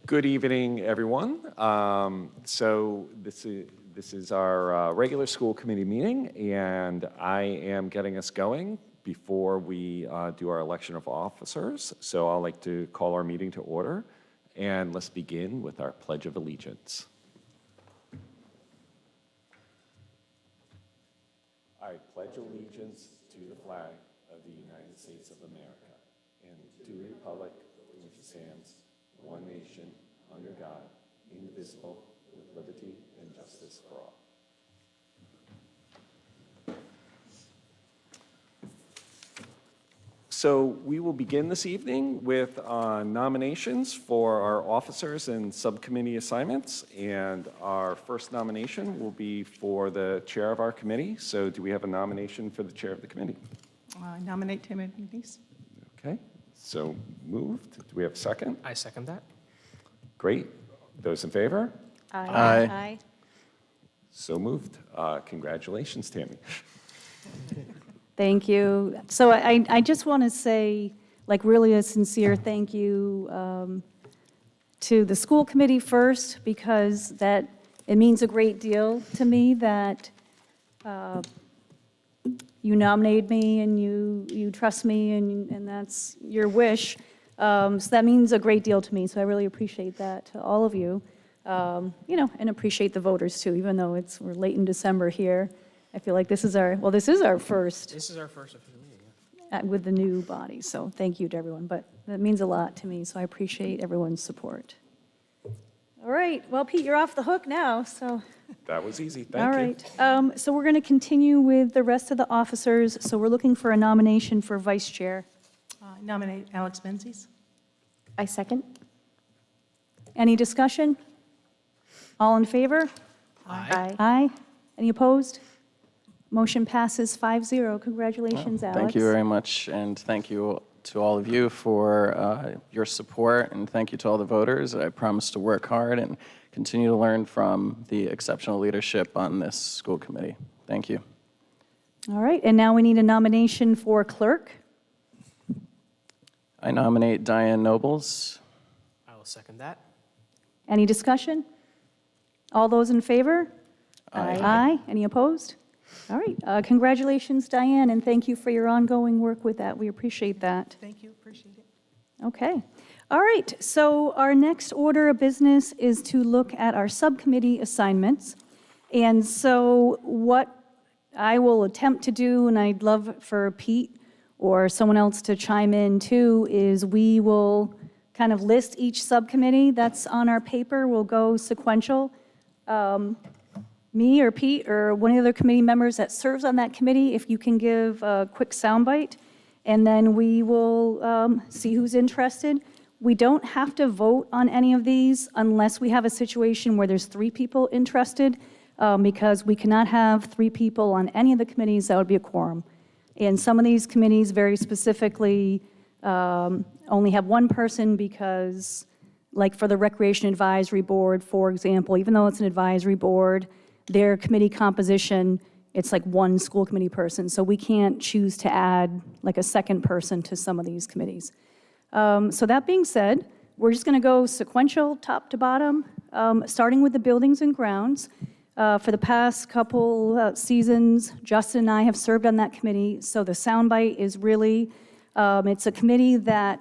Good evening, everyone. So this is our regular school committee meeting, and I am getting us going before we do our election of officers. So I'd like to call our meeting to order, and let's begin with our Pledge of Allegiance. I pledge allegiance to the flag of the United States of America and to the republic for which it stands, one nation, under God, indivisible, with liberty and justice for all. So we will begin this evening with nominations for our officers and subcommittee assignments. And our first nomination will be for the chair of our committee. So do we have a nomination for the chair of the committee? Nominate Timothy Dees. Okay, so moved. Do we have a second? I second that. Great. Those in favor? Aye. Aye. So moved. Congratulations, Tammy. Thank you. So I just want to say, like, really a sincere thank you to the school committee first, because that it means a great deal to me that you nominated me and you trust me, and that's your wish. So that means a great deal to me. So I really appreciate that to all of you, and appreciate the voters too, even though we're late in December here. I feel like this is our first. This is our first official meeting, yeah. With the new body, so thank you to everyone, but that means a lot to me, so I appreciate everyone's support. All right, well, Pete, you're off the hook now, so. That was easy. Thank All you. right, so we're going to continue with the rest of the officers, so we're looking for a nomination for vice chair. Nominate Alex Menzies. I second. Any discussion? All in favor? Aye. Aye. Any opposed? Motion passes 5-0. Congratulations, Alex. Thank you very much, and thank you to all of you for your support, and thank you to all the voters. I promise to work hard and continue to learn from the exceptional leadership on this school committee. Thank you. All right, and now we need a nomination for clerk. I nominate Diane Nobles. I will second that. Any discussion? All those in favor? Aye. Aye. Any opposed? All right. Congratulations, Diane, and thank you for your ongoing work with that. We appreciate that. Thank you, appreciate it. Okay. All right. So our next order of business is to look at our subcommittee assignments. And so what I will attempt to do, and I'd love for Pete or someone else to chime in too, is we will kind of list each subcommittee that's on our paper. We'll go sequential. Me or Pete or one of the other committee members that serves on that committee, if you can give a quick soundbite, and then we will see who's interested. We don't have to vote on any of these unless we have a situation where there's 3 people interested, because we cannot have 3 people on any of the committees. That would be a quorum. And some of these committees very specifically only have 1 person because, like for the Recreation Advisory Board, for example, even though it's an advisory board, their committee composition, it's like 1 school committee person. So we can't choose to add like a second person to some of these committees. So that being said, we're just going to go sequential, top to bottom, starting with the buildings and grounds. For the past couple seasons, Justin and I have served on that committee. So the soundbite is really, it's a committee that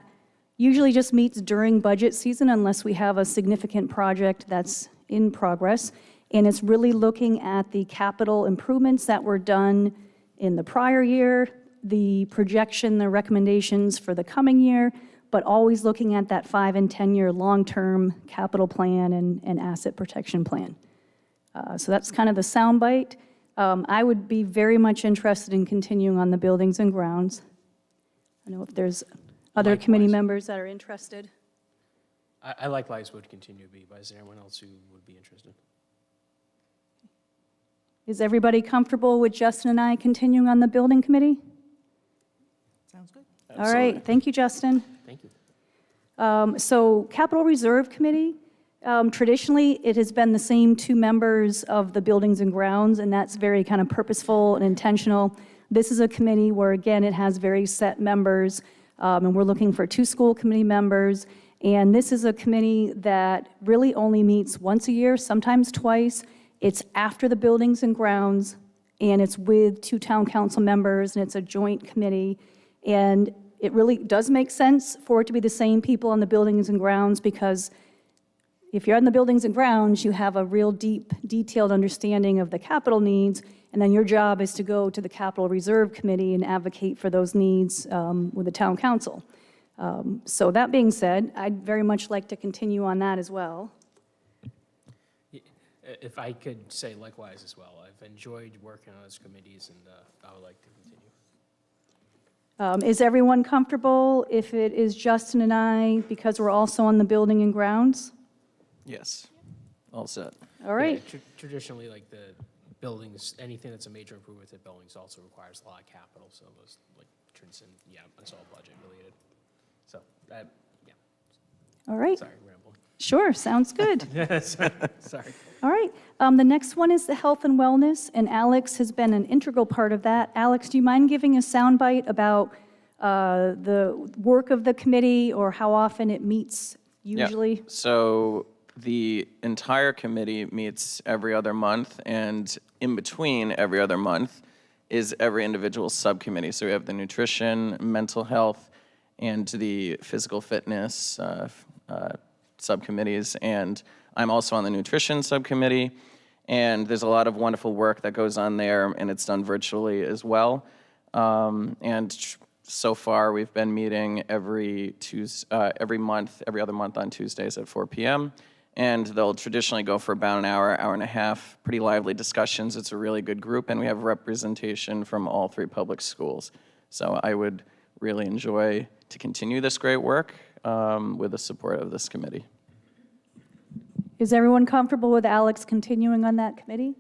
usually just meets during budget season unless we have a significant project that's in progress. And it's really looking at the capital improvements that were done in the prior year, the projection, the recommendations for the coming year, but always looking at that 5- and 10-year long-term capital plan and asset protection plan. So that's kind of the soundbite. I would be very much interested in continuing on the buildings and grounds. I know if there's other Likewise. committee members that are interested. I likewise would continue to be, but is there anyone else who would be interested? Is everybody comfortable with Justin and I continuing on the building committee? Sounds good. All right, thank you, Justin. Thank you. So Capital Reserve Committee, traditionally it has been the same 2 members of the Buildings and Grounds, and that's very kind of purposeful and intentional. This is a committee where, again, it has very set members, and we're looking for 2 school committee members. And this is a committee that really only meets once a year, sometimes twice. It's after the Buildings and Grounds, and it's with 2 town council members, and it's a joint committee. And it really does make sense for it to be the same people on the Buildings and Grounds, because if you're on the Buildings and Grounds, you have a real deep, detailed understanding of the capital needs, and then your job is to go to the Capital Reserve Committee and advocate for those needs with the town council. So that being said, I'd very much like to continue on that as well. If I could say likewise as well, I've enjoyed working on those committees, and I would like to continue. Is everyone comfortable if it is Justin and I, because we're also on the Building and Grounds? Yes, all set. All right. Yeah, traditionally, like the buildings, anything that's a major improvement to buildings also requires a lot of capital, so it was like, turns in, yeah, it's all budget related. So, yeah, All right. sorry, rambling. Sure, sounds good. Sorry. All right. The next one is the health and wellness, and Alex has been an integral part of that. Alex, do you mind giving a soundbite about the work of the committee or how often it meets usually? Yeah. So the entire committee meets every other month, and in between every other month is every individual subcommittee. So we have the nutrition, mental health, and the physical fitness subcommittees. And I'm also on the nutrition subcommittee, and there's a lot of wonderful work that goes on there, and it's done virtually as well. So far, we've been meeting every month, every other month on Tuesdays at 4 p.m. And they'll traditionally go for about an hour, hour and a half, pretty lively discussions. It's a really good group, and we have representation from all 3 public schools. So I would really enjoy to continue this great work with the support of this committee. Is everyone comfortable with Alex continuing on that committee?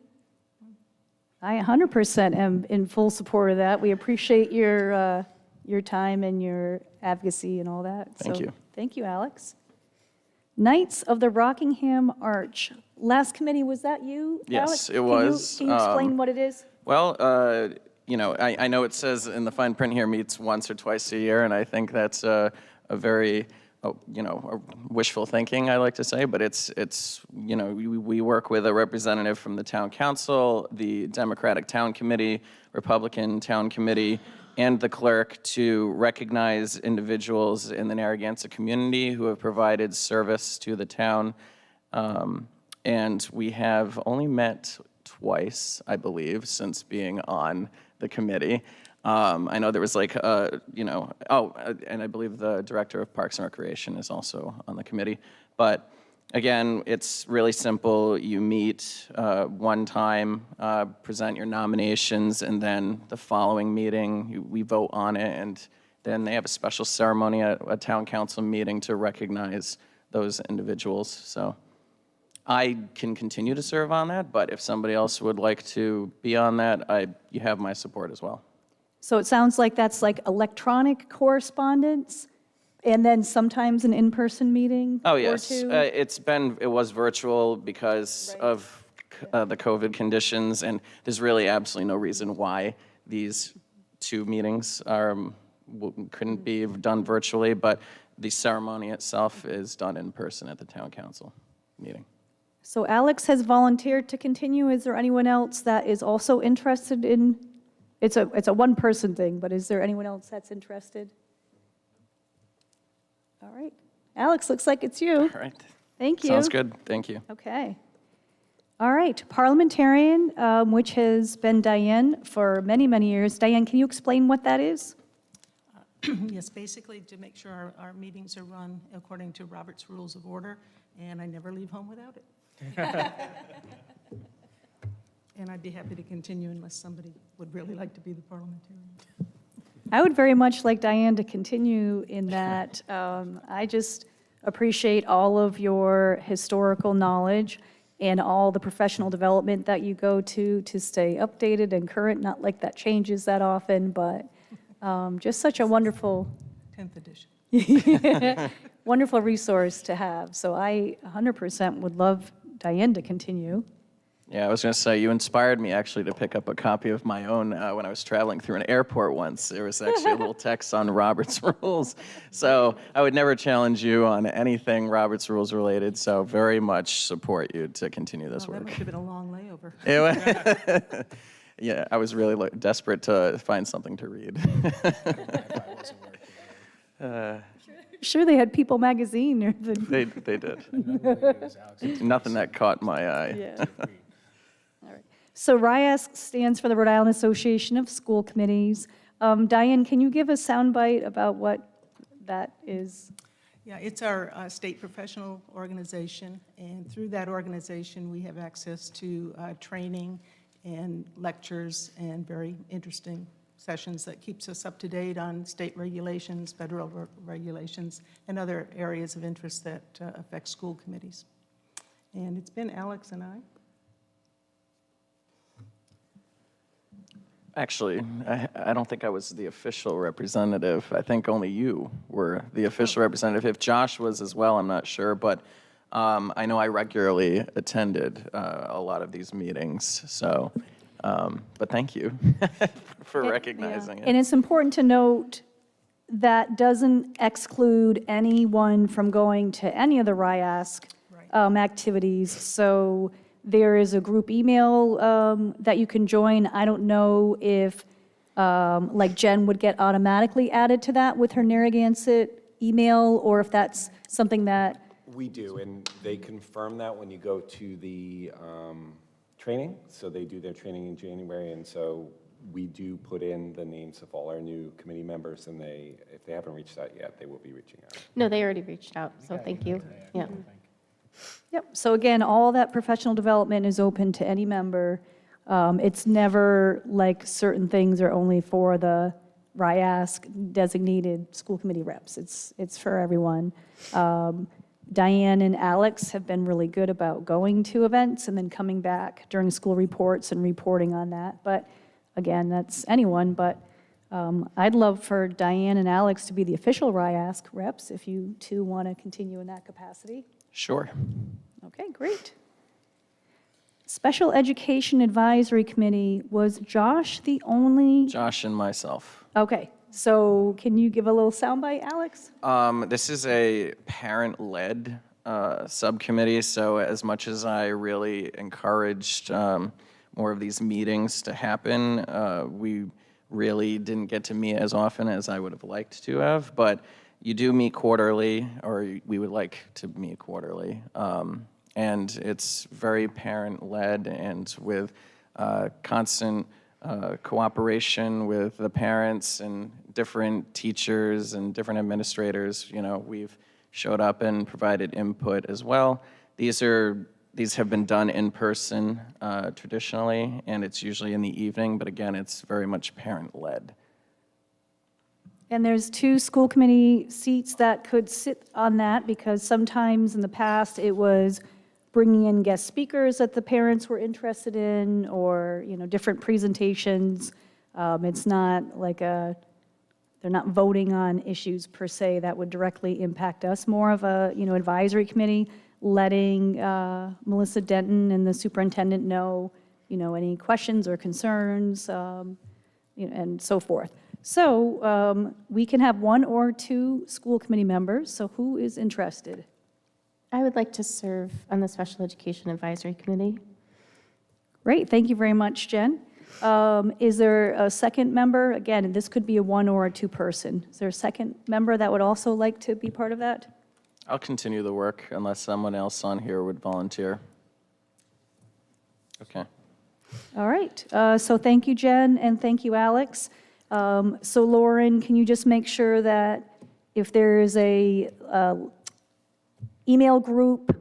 I 100% am in full support of that. We appreciate your time and your advocacy and all that. Thank you. Thank you, Alex. Knights of the Rockingham Arch. Last committee, was that you, Yes, Alex? it was. Can you explain what it is? Well, I know it says in the fine print here meets once or twice a year, and I think that's a very, wishful thinking, I like to say, but we work with a representative from the town council, the Democratic Town Committee, Republican Town Committee, and the clerk to recognize individuals in the Narragansett community who have provided service to the town. And we have only met twice, I believe, since being on the committee. I know there was and I believe the Director of Parks and Recreation is also on the committee. But again, it's really simple. You meet one time, present your nominations, and then the following meeting, we vote on it, and then they have a special ceremony at a town council meeting to recognize those individuals. So I can continue to serve on that, but if somebody else would like to be on that, you have my support as well. So it sounds like that's like electronic correspondence, and then sometimes an in-person meeting? Oh, or yes. two? It was virtual because of the COVID conditions, and there's really absolutely no reason why these 2 meetings couldn't be done virtually, but the ceremony itself is done in person at the town council meeting. So Alex has volunteered to continue. Is there anyone else that is also interested in? It's a one-person thing, but is there anyone else that's interested? All right. Alex, looks like it's you. All right. Thank you. Sounds good. Thank you. Okay. All right. Parliamentarian, which has been Diane for many, many years. Diane, can you explain what that is? Yes, basically to make sure our meetings are run according to Robert's Rules of Order, and I never leave home without it. And I'd be happy to continue unless somebody would really like to be the parliamentarian. I would very much like Diane to continue in that. I just appreciate all of your historical knowledge and all the professional development that you go to stay updated and current. Not like that changes that often, but just such a wonderful 10th edition. wonderful resource to have. So I 100% would love Diane to continue. Yeah, I was going to say, you inspired me actually to pick up a copy of my own when I was traveling through an airport once. There was actually a little text on Robert's Rules. So I would never challenge you on anything Robert's Rules related, so very much support you to continue this Well, that work. must have been a long layover. Yeah, I was really desperate to find something to read. Wi-Fi wasn't working. Sure, they had People Magazine or the. They did. Another one was Alex. Nothing that caught my eye. Yeah. All right. So RIASC stands for the Rhode Island Association of School Committees. Diane, can you give a soundbite about what that is? Yeah, it's our state professional organization, and through that organization, we have access to training and lectures and very interesting sessions that keeps us up to date on state regulations, federal regulations, and other areas of interest that affect school committees. And it's been Alex and I. Actually, I don't think I was the official representative. I think only you were the official representative. If Josh was as well, I'm not sure, but I know I regularly attended a lot of these meetings, so, but thank you for recognizing And it. it's important to note that doesn't exclude anyone from going to any of the RIASC activities. So there is a group email that you can join. I don't know if, like Jen would get automatically added to that with her Narragansett email, or if that's something that, We do, and they confirm that when you go to the training. So they do their training in January, and so we do put in the names of all our new committee members, and if they haven't reached out yet, they will be reaching out. No, they already reached out, so thank you. Yeah. yep. So again, all that professional development is open to any member. It's never like certain things are only for the RIASC designated school committee reps. It's for everyone. Diane and Alex have been really good about going to events and then coming back during school reports and reporting on that. But again, that's anyone, but I'd love for Diane and Alex to be the official RIASC reps if you two want to continue in that capacity. Sure. Okay, great. Special Education Advisory Committee, was Josh the only? Josh and myself. Okay, so can you give a little soundbite, Alex? This is a parent-led subcommittee, so as much as I really encouraged more of these meetings to happen, we really didn't get to meet as often as I would have liked to have, but you do meet quarterly, or we would like to meet quarterly, and it's very parent-led and with constant cooperation with the parents and different teachers and different administrators. You know, we've showed up and provided input as well. These have been done in person traditionally, and it's usually in the evening, but again, it's very much parent-led. And there's 2 school committee seats that could sit on that, because sometimes in the past it was bringing in guest speakers that the parents were interested in, or, you know, different presentations. It's not like they're not voting on issues per se that would directly impact us, more of a, you know, advisory committee, letting Melissa Denton and the superintendent know, you know, any questions or concerns, you know, and so forth. So we can have 1 or 2 school committee members, so who is interested? I would like to serve on the Special Education Advisory Committee. Great, thank you very much, Jen. Is there a second member? Again, this could be a 1 or a 2 person. Is there a second member that would also like to be part of that? I'll continue the work unless someone else on here would volunteer. Okay. All right, so thank you, Jen, and thank you, Alex. So Lauren, can you just make sure that if there is a email group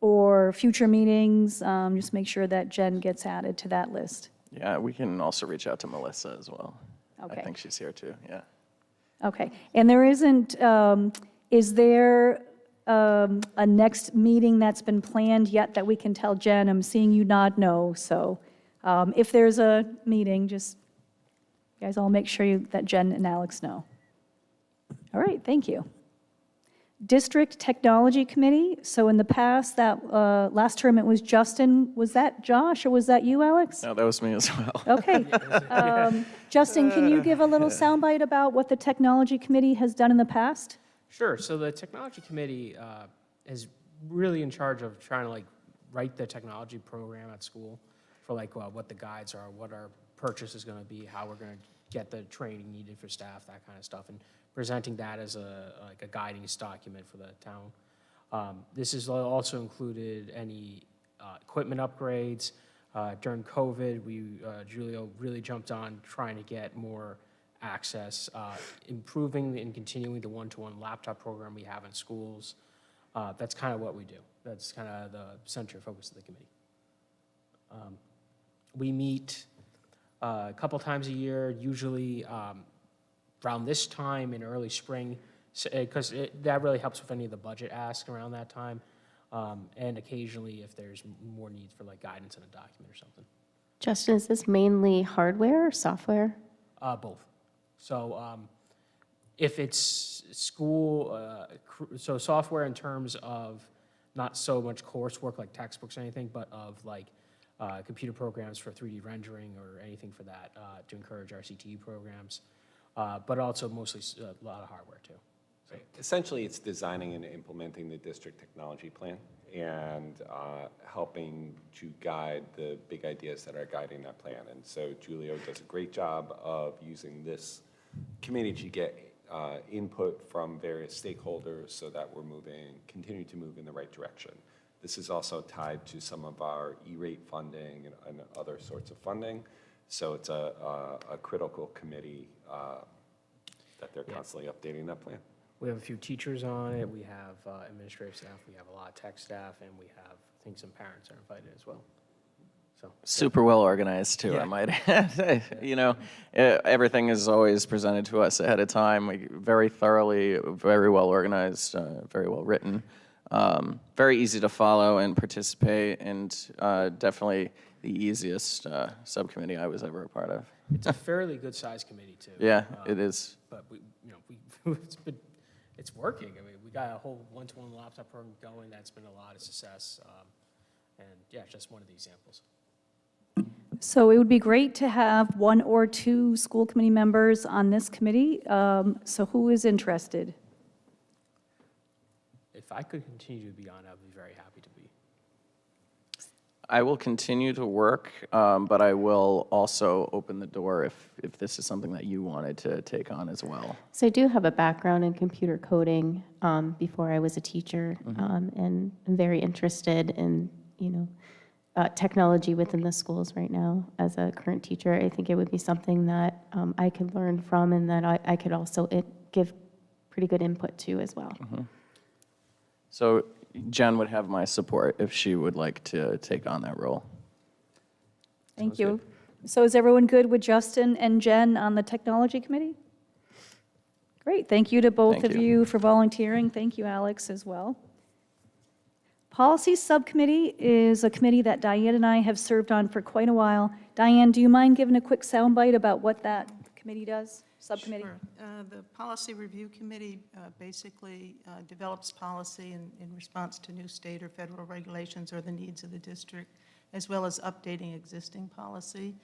or future meetings, just make sure that Jen gets added to that list? Yeah, we can also reach out to Melissa as well. Okay. I think she's here too, yeah. Okay, and there isn't, is there a next meeting that's been planned yet that we can tell Jen? I'm seeing you nod no, so if there's a meeting, just, you guys all make sure that Jen and Alex know. All right, thank you. District Technology Committee. So in the past, that last term it was Justin. Was that Josh or was that you, Alex? No, that was me as well. Okay. Justin, can you give a little soundbite about what the Technology Committee has done in the past? Sure. So the technology committee is really in charge of trying to like write the technology program at school for like what the guides are, what our purchase is going to be, how we're going to get the training needed for staff, that kind of stuff, and presenting that as a guiding document for the town. This has also included any equipment upgrades. During COVID, Julio really jumped on trying to get more access, improving and continuing the one-to-one laptop program we have in schools. That's kind of what we do. That's kind of the center focus of the committee. We meet a couple times a year, usually around this time in early spring, because that really helps with any of the budget asks around that time, and occasionally if there's more need for like guidance in a document or something. Justin, is this mainly hardware or software? Both. So if it's school, so software in terms of not so much coursework like textbooks or anything, but of like computer programs for 3D rendering or anything for that to encourage our CTE programs, but also mostly a lot of hardware too. So. Essentially, it's designing and implementing the district technology plan and helping to guide the big ideas that are guiding that plan. And so Julio does a great job of using this committee to get input from various stakeholders so that we're continue to move in the right direction. This is also tied to some of our E-rate funding and other sorts of funding. So it's a critical committee that they're constantly updating that plan. We have a few teachers on it, we have administrative staff, we have a lot of tech staff, and we have, I think some parents are invited as well. So Super well organized too, Yeah. I might add. You know, everything is always presented to us ahead of time, very thoroughly, very well organized, very well written, very easy to follow and participate, and definitely the easiest subcommittee I was ever a part of. it's a fairly good sized committee too. Yeah, it is. But it's working. I mean, we got a whole one-to-one laptop program going. That's been a lot of success. And yeah, just one of the examples. So it would be great to have one or two school committee members on this committee. So who is interested? If I could continue to be on, I'd be very happy to be. I will continue to work, but I will also open the door if this is something that you wanted to take on as well. So I do have a background in computer coding before I was a teacher, and I'm very interested in, technology within the schools right now. As a current teacher, I think it would be something that I could learn from and that I could also give pretty good input to as well. So Jen would have my support if she would like to take on that role. Thank you. So is everyone good with Justin and Jen on the technology committee? Great, thank you to both Thank of you. you for volunteering. Thank you, Alex, as well. Policy Subcommittee is a committee that Diane and I have served on for quite a while. Diane, do you mind giving a quick soundbite about what that committee does, subcommittee? Sure. The Policy Review Committee basically develops policy in response to new state or federal regulations or the needs of the district, as well as updating existing policy.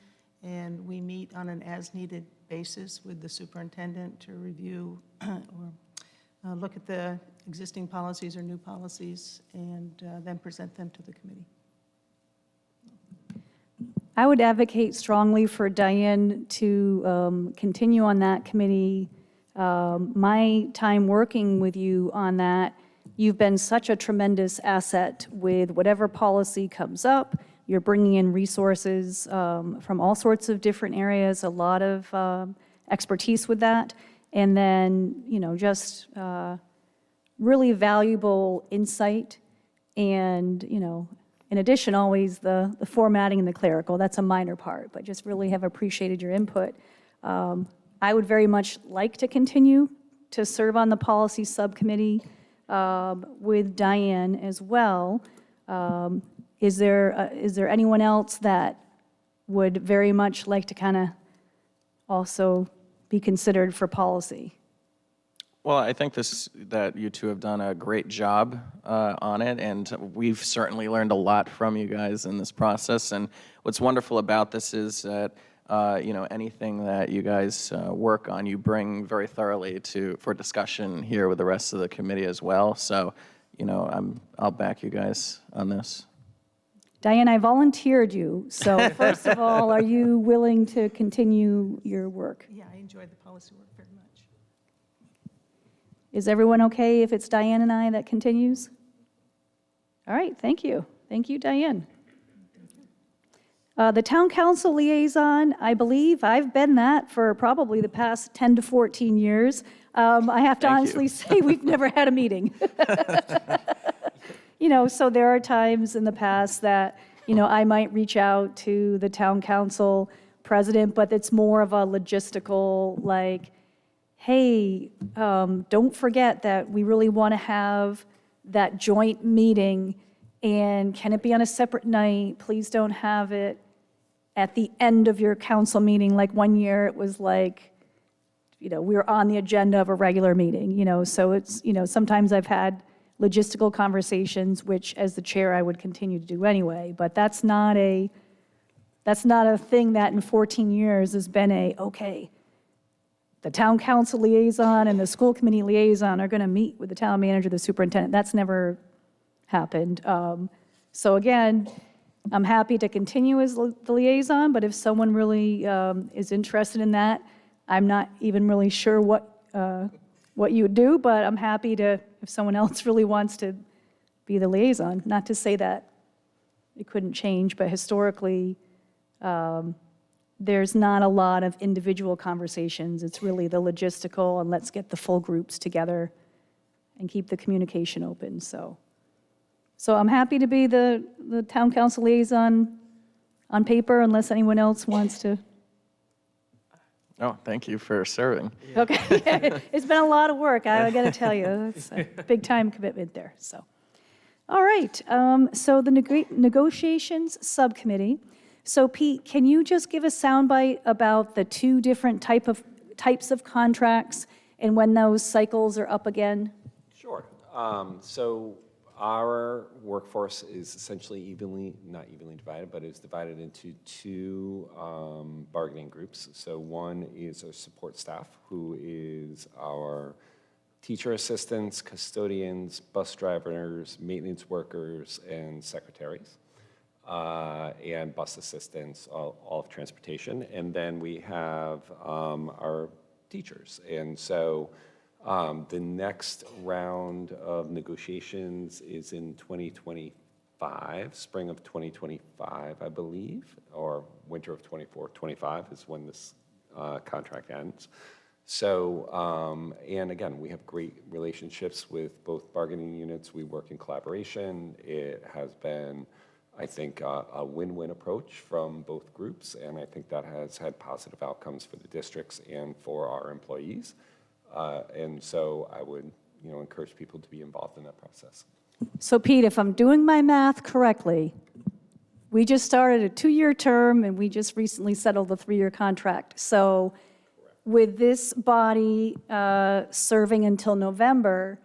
And we meet on an as-needed basis with the superintendent to review or look at the existing policies or new policies and then present them to the committee. I would advocate strongly for Diane to continue on that committee. My time working with you on that, you've been such a tremendous asset with whatever policy comes up. You're bringing in resources from all sorts of different areas, a lot of expertise with that. And then, just really valuable insight and, in addition, always the formatting and the clerical, that's a minor part, but just really have appreciated your input. I would very much like to continue to serve on the policy subcommittee with Diane as well. Is there anyone else that would very much like to kind of also be considered for policy? Well, I think that you two have done a great job on it, and we've certainly learned a lot from you guys in this process. And what's wonderful about this is that anything that you guys work on, you bring very thoroughly for discussion here with the rest of the committee as well. So, I'll back you guys on this. Diane, I volunteered you, so first of all, are you willing to continue your work? Yeah, I enjoyed the policy work very much. Is everyone okay if it's Diane and I that continues? All right, thank you. Thank you, Diane. The Town Council Liaison, I believe I've been that for probably the past 10 to 14 years. I have to Thank you. honestly say we've never had a meeting. So there are times in the past that, I might reach out to the Town Council president, but it's more of a logistical, like, hey, don't forget that we really want to have that joint meeting, and can it be on a separate night? Please don't have it at the end of your council meeting. Like one year, it was like, we were on the agenda of a regular meeting, so it's, sometimes I've had logistical conversations, which as the chair, I would continue to do anyway, but that's not a thing that in 14 years has been okay, the town council liaison and the school committee liaison are going to meet with the town manager, the superintendent. That's never happened. So again, I'm happy to continue as the liaison, but if someone really is interested in that, I'm not even really sure what you would do, but I'm happy to, if someone else really wants to be the liaison. Not to say that it couldn't change, but historically, there's not a lot of individual conversations. It's really the logistical, and let's get the full groups together and keep the communication open. So I'm happy to be the town council liaison on paper, unless anyone else wants to. Oh, thank you for serving. Okay, it's been a lot of work, I got to tell you. It's a big time commitment there, so. All right, so the negotiations subcommittee. So Pete, can you just give a soundbite about the two different types of contracts and when those cycles are up again? Sure. So our workforce is essentially not evenly divided, but it's divided into two bargaining groups. So one is our support staff, who is our teacher assistants, custodians, bus drivers, maintenance workers, and secretaries, and bus assistants, all of transportation. And then we have our teachers. And so the next round of negotiations is in 2025, spring of 2025, I believe, or winter of 24-25 is when this contract ends. So, and again, we have great relationships with both bargaining units. We work in collaboration. It has been, I think, a win-win approach from both groups, and I think that has had positive outcomes for the districts and for our employees. And so I would, encourage people to be involved in that process. So Pete, if I'm doing my math correctly, we just started a 2-year term and we just recently settled a 3-year contract. So with this body serving until November,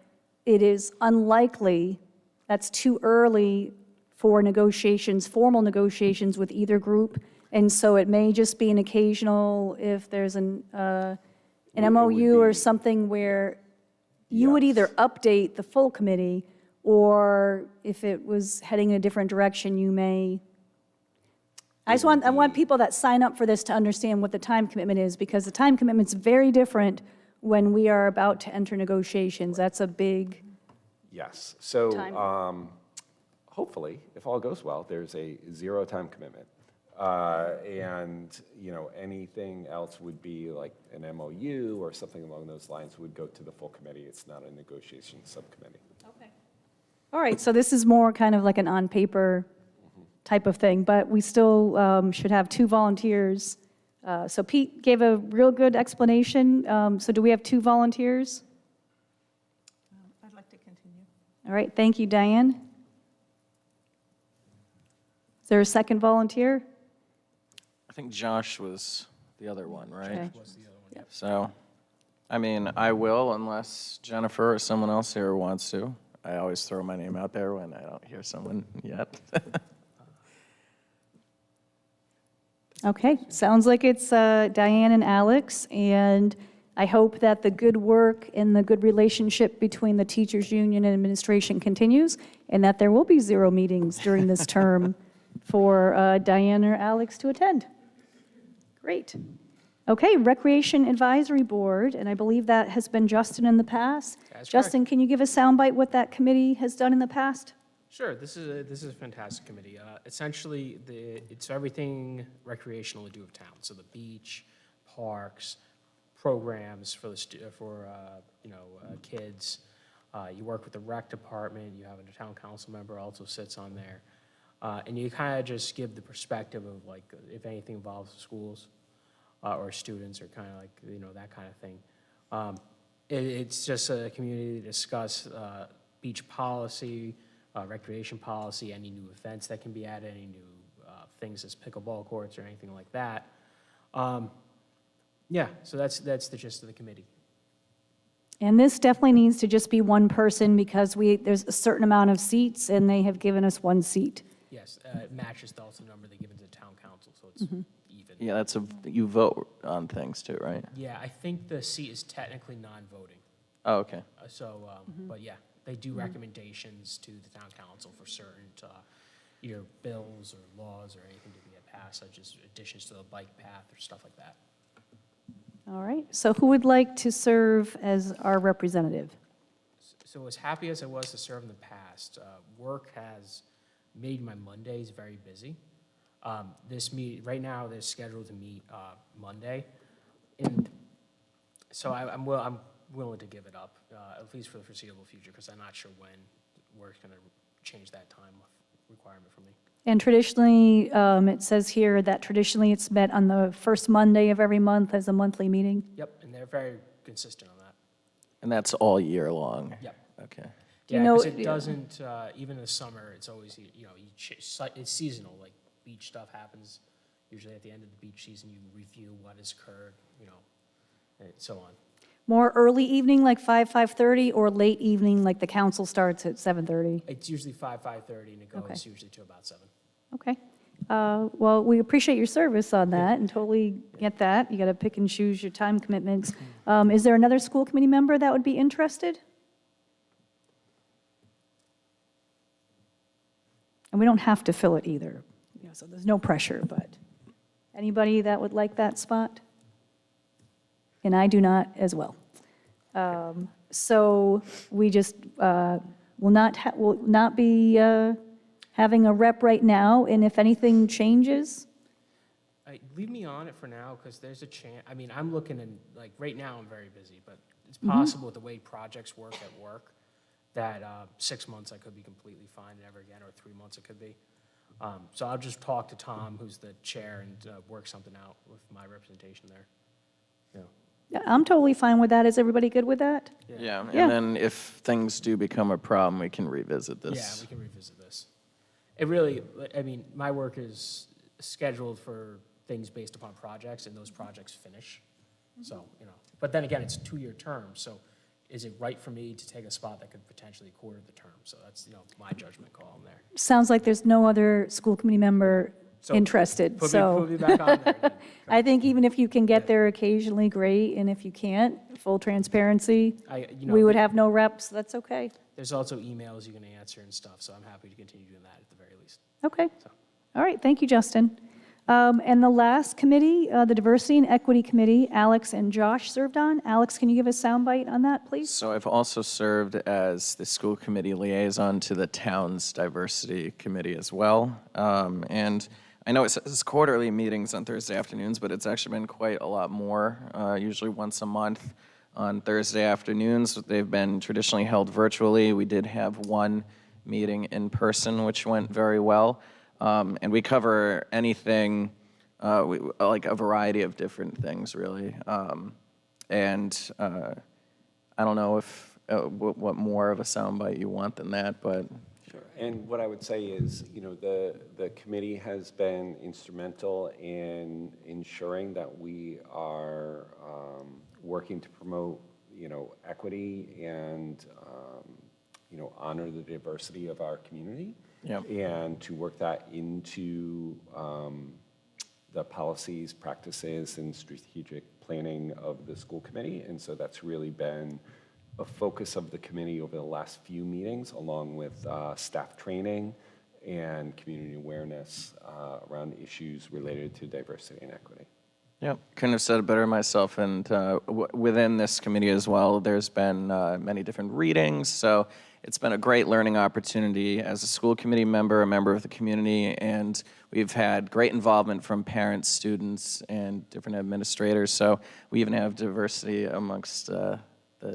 it is unlikely, that's too early for negotiations, formal negotiations with either group. And so it may just be an occasional, if there's an MOU or something where you would either update the full committee, or if it was heading in a different direction, you may. I want people that sign up for this to understand what the time commitment is, because the time commitment's very different when we are about to enter negotiations. That's a big. Yes. So Time. hopefully, if all goes well, there's a 0 time commitment. And, anything else would be like an MOU or something along those lines would go to the full committee. It's not a negotiation subcommittee. Okay. All right, so this is more kind of like an on-paper type of thing, but we still should have 2 volunteers. So Pete gave a real good explanation. So do we have 2 volunteers? I'd like to continue. All right, thank you, Diane. Is there a second volunteer? I think Josh was the other one, right? Okay. So I mean, I will unless Jennifer or someone else here wants to. I always throw my name out there when I don't hear someone yet. Okay, sounds like it's Diane and Alex, and I hope that the good work and the good relationship between the teachers' union and administration continues, and that there will be 0 meetings during this term for Diane or Alex to attend. Great. Okay, Recreation Advisory Board, and I believe that has been Justin in the past. That's Justin, can you give a soundbite what that committee has done in the past? Sure, this is a fantastic committee. Essentially, it's everything recreational to do with town. So the beach, parks, programs for kids. You work with the rec department. You have a town council member also sits on there, and you kind of just give the perspective of like if anything involves the schools or students or kind of like that kind of thing. It's just a community to discuss beach policy. Recreation policy, any new events that can be added, any new things as pickleball courts or anything like that. Yeah, so that's the gist of the committee. And this definitely needs to just be one person because there's a certain amount of seats and they have given us 1 seat. Yes, it matches also the number they give to the town council, so it's even. Yeah, you vote on things too, right? Yeah, I think the seat is technically non-voting. Oh, okay. But yeah, they do recommendations to the town council for certain either bills or laws or anything to be passed, such as additions to the bike path or stuff like that. All right, so who would like to serve as our representative? So as happy as I was to serve in the past, work has made my Mondays very busy. Right now they're scheduled to meet Monday, and so I'm willing to give it up, at least for the foreseeable future, because I'm not sure when work's going to change that time requirement for me. And traditionally, it says here that traditionally it's met on the first Monday of every month as a monthly meeting. Yep, and they're very consistent on that. And that's all year long? Yep. Okay. Do you Yeah, know- because it doesn't, even in the summer, it's always, it's seasonal, like beach stuff happens. Usually at the end of the beach season, you review what has occurred, and so on. More early evening, like 5:30, or late evening, like the council starts at 7:30? It's usually 5:30, and it goes Okay. usually to about 7. Okay. Well, we appreciate your service on that and totally get that. You got to pick and choose your time commitments. Is there another school committee member that would be interested? And we don't have to fill it either, so there's no pressure, but anybody that would like that spot? And I do not as well. So we just will not be having a rep right now, and if anything changes, Leave me on it for now, because there's a chance, I'm looking in, right now I'm very busy, but it's possible with the way projects work at work, that 6 months I could be completely fine never again, or 3 months it could be. So I'll just talk to Tom, who's the chair, and work something out with my representation there. yeah, I'm totally fine with that. Is everybody good with that? Yeah, Yeah. and then if things do become a problem, we can revisit this. Yeah, we can revisit this. It really, my work is scheduled for things based upon projects, and those projects finish. So, but then again, it's a 2-year term, so is it right for me to take a spot that could potentially quarter the term? So that's, my judgment call in there. Sounds like there's no other school committee member So interested, Put so me back on there. Then. I think even if you can get there occasionally, great, and if you can't, full transparency, we would have no reps, that's okay. There's also emails you can answer and stuff, so I'm happy to continue doing that at the very least. Okay. So. All right, thank you, Justin. And the last committee, the Diversity and Equity Committee, Alex and Josh served on. Alex, can you give a soundbite on that, please? So I've also served as the school committee liaison to the town's diversity committee as well. And I know it says quarterly meetings on Thursday afternoons, but it's actually been quite a lot more, usually once a month on Thursday afternoons. They've been traditionally held virtually. We did have one meeting in person, which went very well. And we cover anything, like a variety of different things, really. And I don't know if what more of a soundbite you want than that, but. Sure. And what I would say is, the committee has been instrumental in ensuring that we are working to promote, equity and, honor the diversity of our community. Yep. And to work that into the policies, practices, and strategic planning of the school committee. And so that's really been a focus of the committee over the last few meetings, along with staff training and community awareness around issues related to diversity and equity. Yep, couldn't have said it better myself. And within this committee as well, there's been many different readings. So it's been a great learning opportunity as a school committee member, a member of the community, and we've had great involvement from parents, students, and different administrators. So we even have diversity amongst the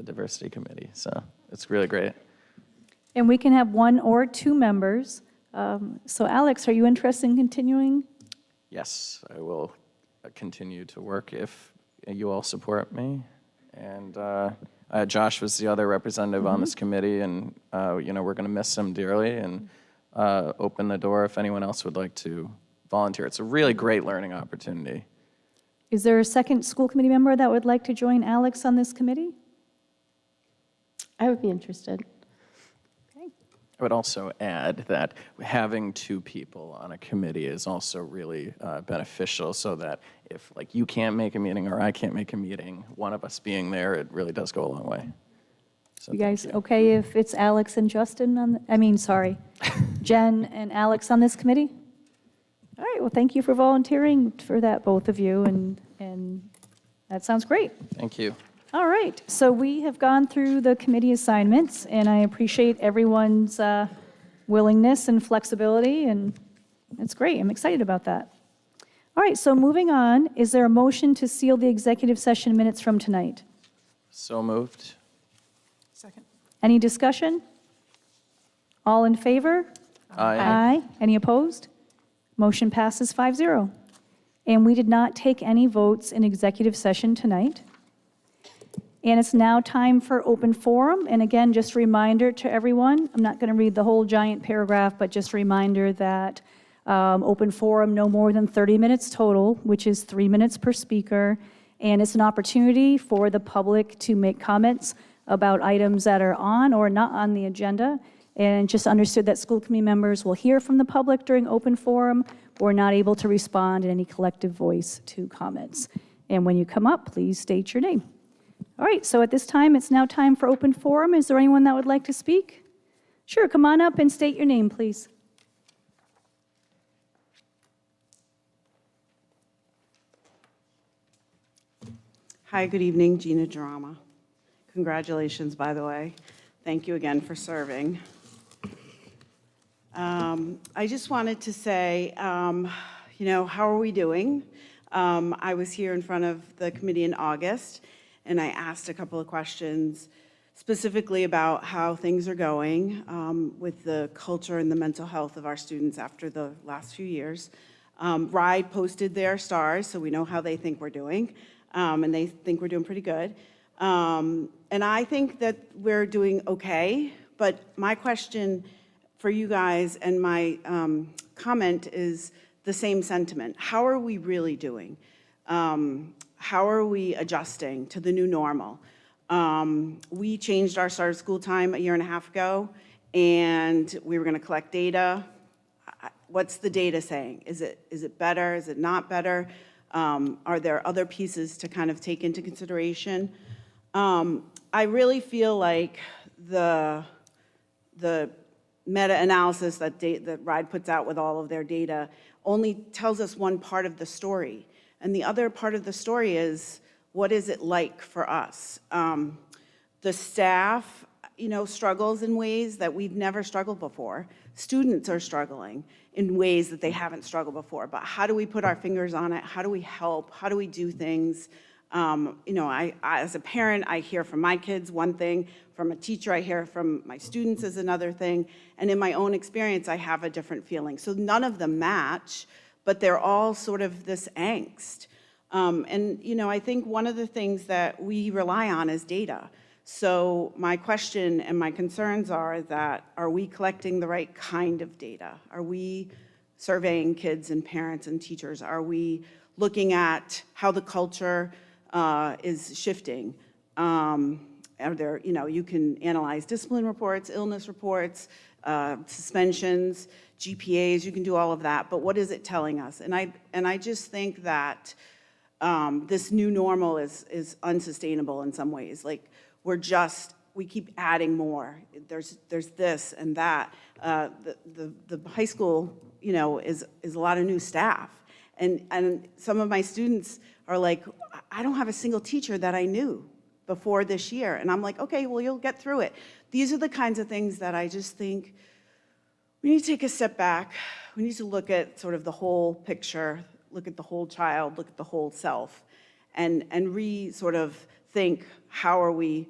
diversity committee. So it's really great. And we can have 1 or 2 members. So Alex, are you interested in continuing? Yes, I will continue to work if you all support me. And Josh was the other representative on this committee, and we're going to miss him dearly, and open the door if anyone else would like to volunteer. It's a really great learning opportunity. Is there a second school committee member that would like to join Alex on this committee? I would be interested. Okay. I would also add that having 2 people on a committee is also really beneficial, so that if you can't make a meeting or I can't make a meeting, one of us being there, it really does go a long way. So You thank guys okay if it's Alex and Justin Jen and Alex on this committee? All right, well, thank you for volunteering for that, both of you, and that sounds great. Thank you. All right, so we have gone through the committee assignments, and I appreciate everyone's willingness and flexibility, and that's great. I'm excited about that. All right, so moving on, is there a motion to seal the executive session minutes from tonight? So moved. Second. Any discussion? All in favor? Aye. Any opposed? Motion passes 5-0. And we did not take any votes in executive session tonight. And it's now time for open forum. And again, just a reminder to everyone, I'm not going to read the whole giant paragraph, but just a reminder that open forum, no more than 30 minutes total, which is 3 minutes per speaker. And it's an opportunity for the public to make comments about items that are on or not on the agenda. And just understood that school committee members will hear from the public during open forum. We're not able to respond in any collective voice to comments. And when you come up, please state your name. All right, so at this time, it's now time for open forum. Is there anyone that would like to speak? Sure, come on up and state your name, please. Hi, good evening, Gina Drama. Congratulations, by the way. Thank you again for serving. I just wanted to say, how are we doing? I was here in front of the committee in August, and I asked a couple of questions specifically about how things are going with the culture and the mental health of our students after the last few years. RIDE posted their stars, so we know how they think we're doing, and they think we're doing pretty good. And I think that we're doing okay, but my question for you guys and my comment is the same sentiment. How are we really doing? How are we adjusting to the new normal? We changed our start of school time 1.5 years ago, and we were going to collect data. What's the data saying? Is it better? Is it not better? Are there other pieces to kind of take into consideration? I really feel like the meta-analysis that RIDE puts out with all of their data only tells us one part of the story. And the other part of the story is, what is it like for us? The staff, struggles in ways that we've never struggled before. Students are struggling in ways that they haven't struggled before. But how do we put our fingers on it? How do we help? How do we do things? I, as a parent, I hear from my kids one thing. From a teacher, I hear from my students is another thing. And in my own experience, I have a different feeling. So none of them match, but they're all sort of this angst. I think one of the things that we rely on is data. So my question and my concerns are that, are we collecting the right kind of data? Are we surveying kids and parents and teachers? Are we looking at how the culture is shifting. Are there, you can analyze discipline reports, illness reports, suspensions, GPAs, you can do all of that, but what is it telling us? And I just think that this new normal is unsustainable in some ways. Like, we keep adding more. There's this and that. The high school, is a lot of new staff. And some of my students are like, I don't have a single teacher that I knew before this year. And I'm like, okay, well, you'll get through it. These are the kinds of things that I just think we need to take a step back. We need to look at sort of the whole picture, look at the whole child, look at the whole self, and sort of think, how are we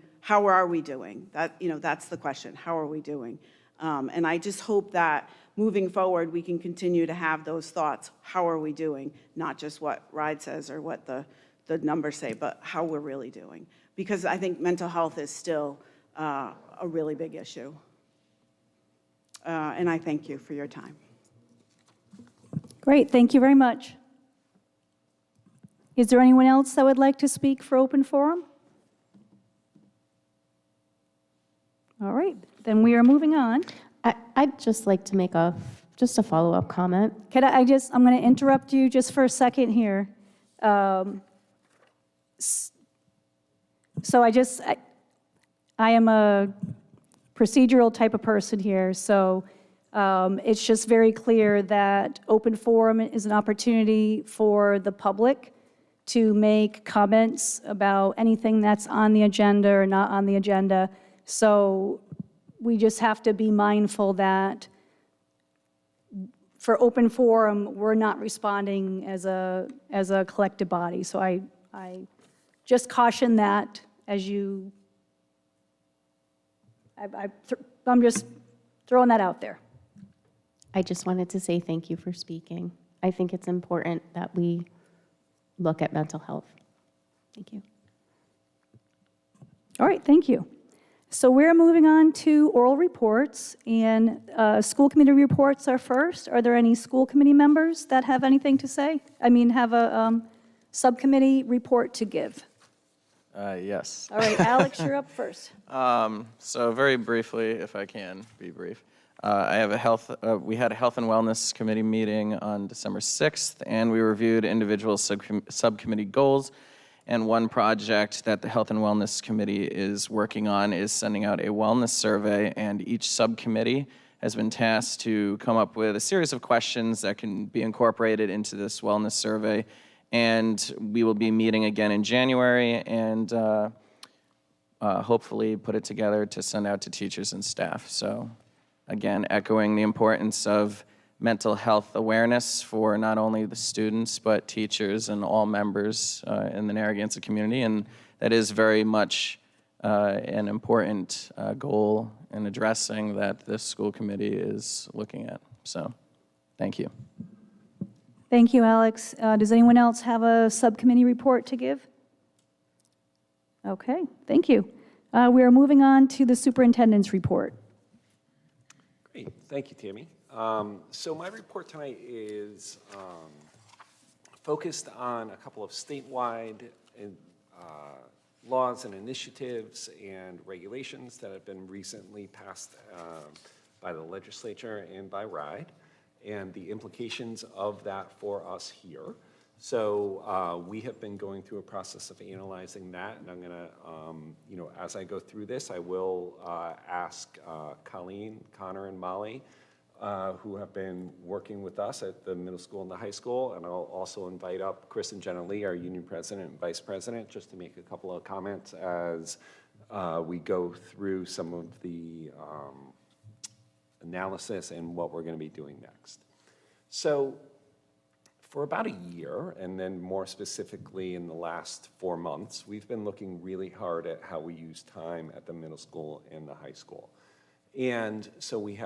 doing? That's the question. How are we doing? And I just hope that moving forward, we can continue to have those thoughts. How are we doing? Not just what RIDE says or what the numbers say, but how we're really doing. Because I think mental health is still a really big issue. And I thank you for your time. Great, thank you very much. Is there anyone else that would like to speak for open forum? All right, then we are moving on. I'd just like to make just a follow-up comment. I'm going to interrupt you just for a second here. So I am a procedural type of person here, so it's just very clear that open forum is an opportunity for the public to make comments about anything that's on the agenda or not on the agenda. So we just have to be mindful that for open forum, we're not responding as a collective body. So I just caution that as you, I'm just throwing that out there. I just wanted to say thank you for speaking. I think it's important that we look at mental health. Thank you. All right, thank you. So we're moving on to oral reports, and school committee reports are first. Are there any school committee members that have anything to say? Have a subcommittee report to give? Yes. All right, Alex, you're up first. So very briefly, if I can be brief, I have we had a health and wellness committee meeting on December 6th, and we reviewed individual subcommittee goals. And one project that the Health and Wellness Committee is working on is sending out a wellness survey, and each subcommittee has been tasked to come up with a series of questions that can be incorporated into this wellness survey. And we will be meeting again in January and hopefully put it together to send out to teachers and staff. So again, echoing the importance of mental health awareness for not only the students, but teachers and all members in the Narragansett community. And that is very much an important goal in addressing that this school committee is looking at. So, thank you. Thank you, Alex. Does anyone else have a subcommittee report to give? Okay, thank you. We are moving on to the superintendent's report. Great, thank you, Tammy. So my report tonight is focused on a couple of statewide laws and initiatives and regulations that have been recently passed by the legislature and by RIDE, and the implications of that for us here. So we have been going through a process of analyzing that, and I'm gonna, as I go through this, I will ask Colleen, Connor, and Molly, who have been working with us at the middle school and the high school, and I'll also invite up Chris and Jenna Lee, our union president and vice president, just to make a couple of comments as we go through some of the analysis and what we're going to be doing next. So for about a year, and then more specifically in the last 4 months, we've been looking really hard at how we use time at the middle school and the high school. And so we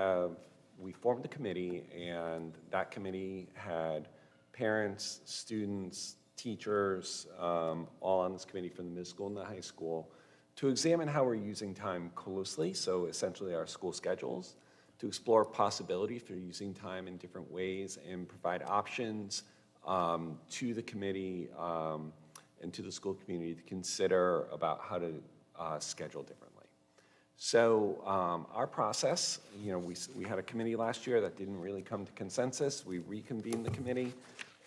formed a committee, and that committee had parents, students, teachers, all on this committee from the middle school and the high school, to examine how we're using time closely, so essentially our school schedules, to explore possibility for using time in different ways and provide options to the committee and to the school community to consider about how to schedule differently. So our process, we had a committee last year that didn't really come to consensus. We reconvened the committee,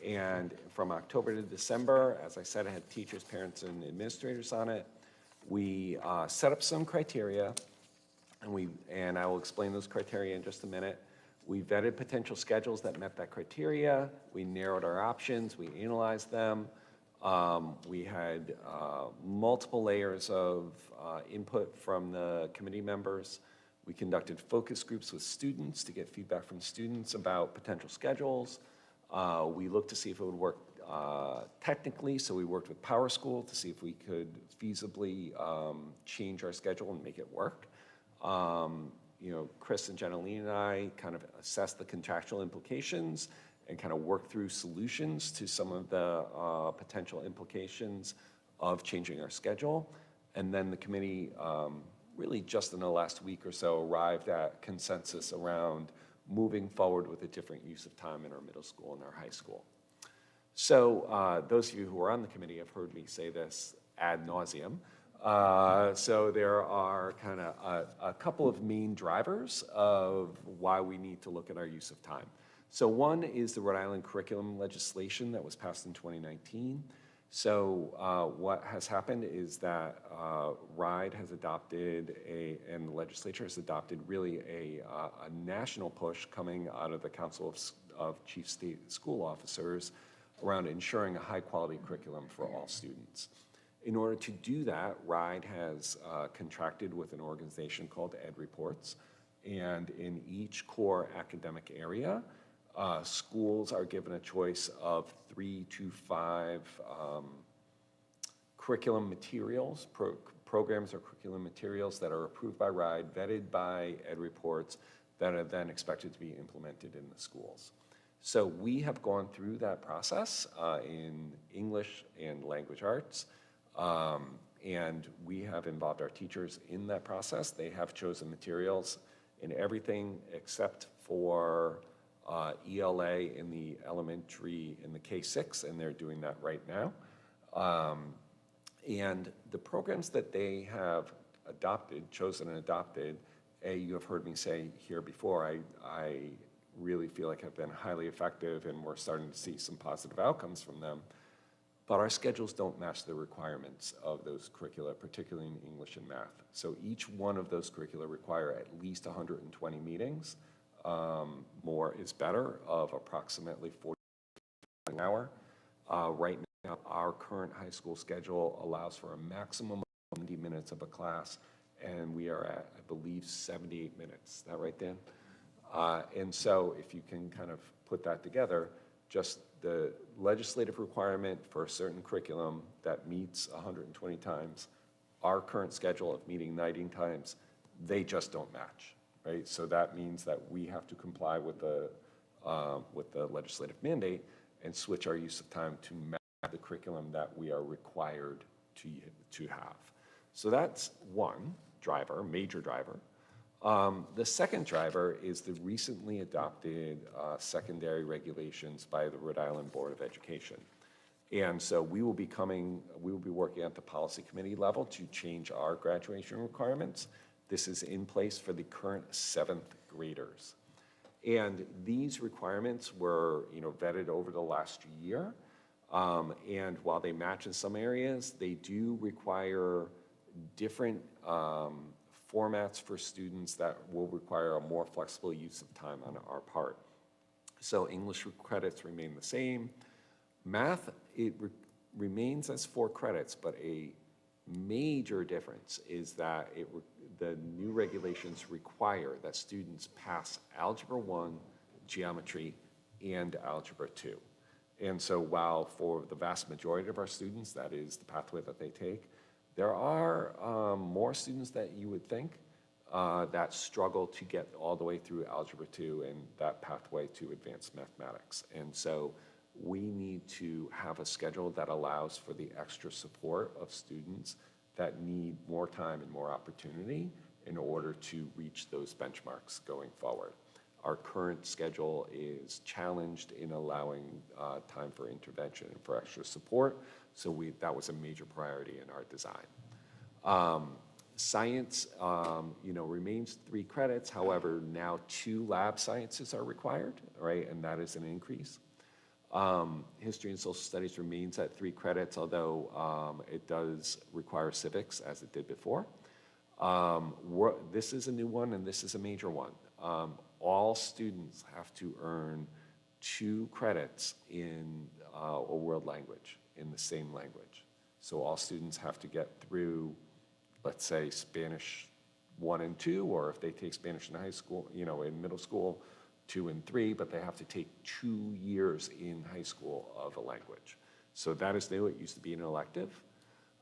and from October to December, as I said, I had teachers, parents, and administrators on it. We set up some criteria, and I will explain those criteria in just a minute. We vetted potential schedules that met that criteria. We narrowed our options. We analyzed them. We had multiple layers of input from the committee members. We conducted focus groups with students to get feedback from students about potential schedules. We looked to see if it would work technically, so we worked with Power School to see if we could feasibly change our schedule and make it work. Chris and Jenaline and I kind of assessed the contractual implications and kind of work through solutions to some of the potential implications of changing our schedule. And then the committee, really just in the last week or so, arrived at consensus around moving forward with a different use of time in our middle school and our high school. So those of you who are on the committee have heard me say this ad nauseum. So there are kind of a couple of main drivers of why we need to look at our use of time. So one is the Rhode Island curriculum legislation that was passed in 2019. So what has happened is that RIDE has adopted and the legislature has adopted really a national push coming out of the Council of Chief State School Officers around ensuring a high quality curriculum for all students. In order to do that, RIDE has contracted with an organization called Ed Reports, and in each core academic area, schools are given a choice of 3 to 5 curriculum materials, programs or curriculum materials that are approved by RIDE, vetted by Ed Reports, that are then expected to be implemented in the schools. So we have gone through that process in English and language arts, and we have involved our teachers in that process. They have chosen materials in everything except for ELA in the elementary, in the K-6, and they're doing that right now. And the programs that they have chosen and adopted, you have heard me say here before, I really feel like have been highly effective, and we're starting to see some positive outcomes from them. But our schedules don't match the requirements of those curricula, particularly in English and math. So each one of those curricula require at least 120 meetings. More is better, of approximately 40 an hour. Right now, our current high school schedule allows for a maximum of 70 minutes of a class, and we are at, I believe, 78 minutes. Is that right, Dan? And so if you can kind of put that together, just the legislative requirement for a certain curriculum that meets 120 times, our current schedule of meeting 90 times, they just don't match. Right? So that means that we have to comply with the legislative mandate and switch our use of time to match the curriculum that we are required to have. So that's one driver, major driver. The second driver is the recently adopted secondary regulations by the Rhode Island Board of Education. And so we will be working at the policy committee level to change our graduation requirements. This is in place for the current 7th graders. And these requirements were, vetted over the last year. And while they match in some areas, they do require different formats for students that will require a more flexible use of time on our part. So English credits remain the same. Math, it remains as 4 credits, but a major difference is that the new regulations require that students pass Algebra 1, Geometry, and Algebra 2. And so while for the vast majority of our students, that is the pathway that they take, there are more students that you would think that struggle to get all the way through Algebra 2 and that pathway to advanced mathematics. And so we need to have a schedule that allows for the extra support of students that need more time and more opportunity in order to reach those benchmarks going forward. our current schedule is challenged in allowing time for intervention and for extra support. So that was a major priority in our design. Science, remains 3 credits. However, now 2 lab sciences are required, right? And that is an increase. History and social studies remains at 3 credits, although it does require civics as it did before. This is a new one, and this is a major one. All students have to earn 2 credits in a world language, in the same language. So all students have to get through, let's say, Spanish 1 and 2, or if they take Spanish in high school, in middle school, 2 and 3, but they have to take 2 years in high school of a language. So that is new. It used to be an elective.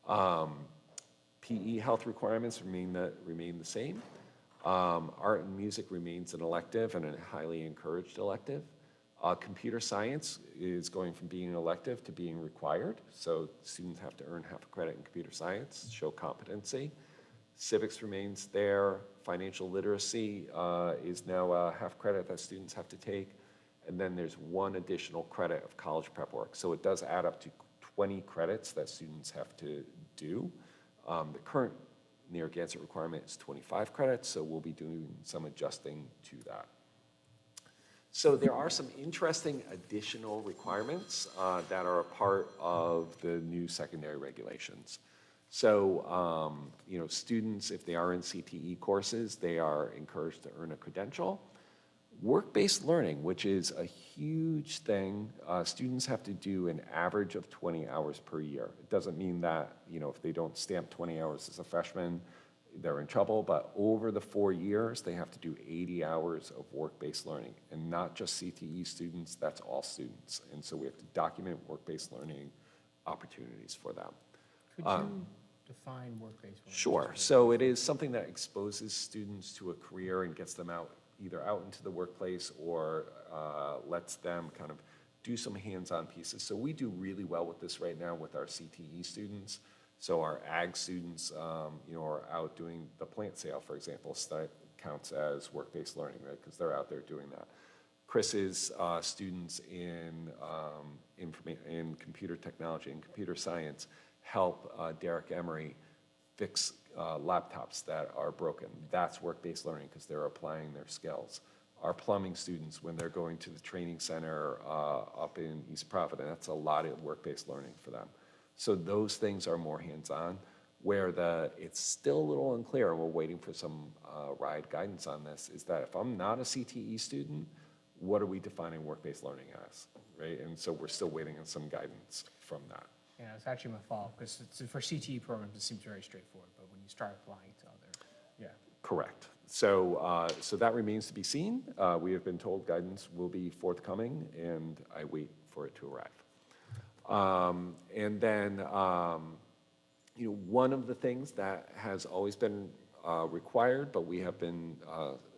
PE health requirements remain the same. Art and music remains an elective and a highly encouraged elective. Computer science is going from being an elective to being required. So students have to earn half a credit in computer science, show competency. Civics remains there. Financial literacy is now a half credit that students have to take. And then there's 1 additional credit of college prep work. So it does add up to 20 credits that students have to do. The current Narragansett requirement is 25 credits, so we'll be doing some adjusting to that. So there are some interesting additional requirements that are a part of the new secondary regulations. So, students, if they are in CTE courses, they are encouraged to earn a credential. Work-based learning, which is a huge thing, students have to do an average of 20 hours per year. It doesn't mean that, if they don't stamp 20 hours as a freshman, they're in trouble, but over the 4 years, they have to do 80 hours of work-based learning, and not just CTE students, that's all students. And so we have to document work-based learning opportunities for them. Could you define work-based learning? Sure. So it is something that exposes students to a career and gets them either out into the workplace or lets them kind of do some hands-on pieces. So we do really well with this right now with our CTE students. So our ag students, are out doing the plant sale, for example, so that counts as work-based learning, right? Because they're out there doing that. Chris's students in computer technology and computer science help Derek Emery fix laptops that are broken. That's work-based learning because they're applying their skills. Our plumbing students, when they're going to the training center up in East Providence, that's a lot of work-based learning for them. So those things are more hands-on, where it's still a little unclear, and we're waiting for some RIDE guidance on this, is that if I'm not a CTE student, what are we defining work-based learning as, right? And so we're still waiting on some guidance from that. Yeah, it's actually my fault, because for CTE programs, it seems very straightforward, but when you start applying to other, yeah. Correct. So, so that remains to be seen. We have been told guidance will be forthcoming, and I wait for it to arrive. And then, one of the things that has always been required, but we have been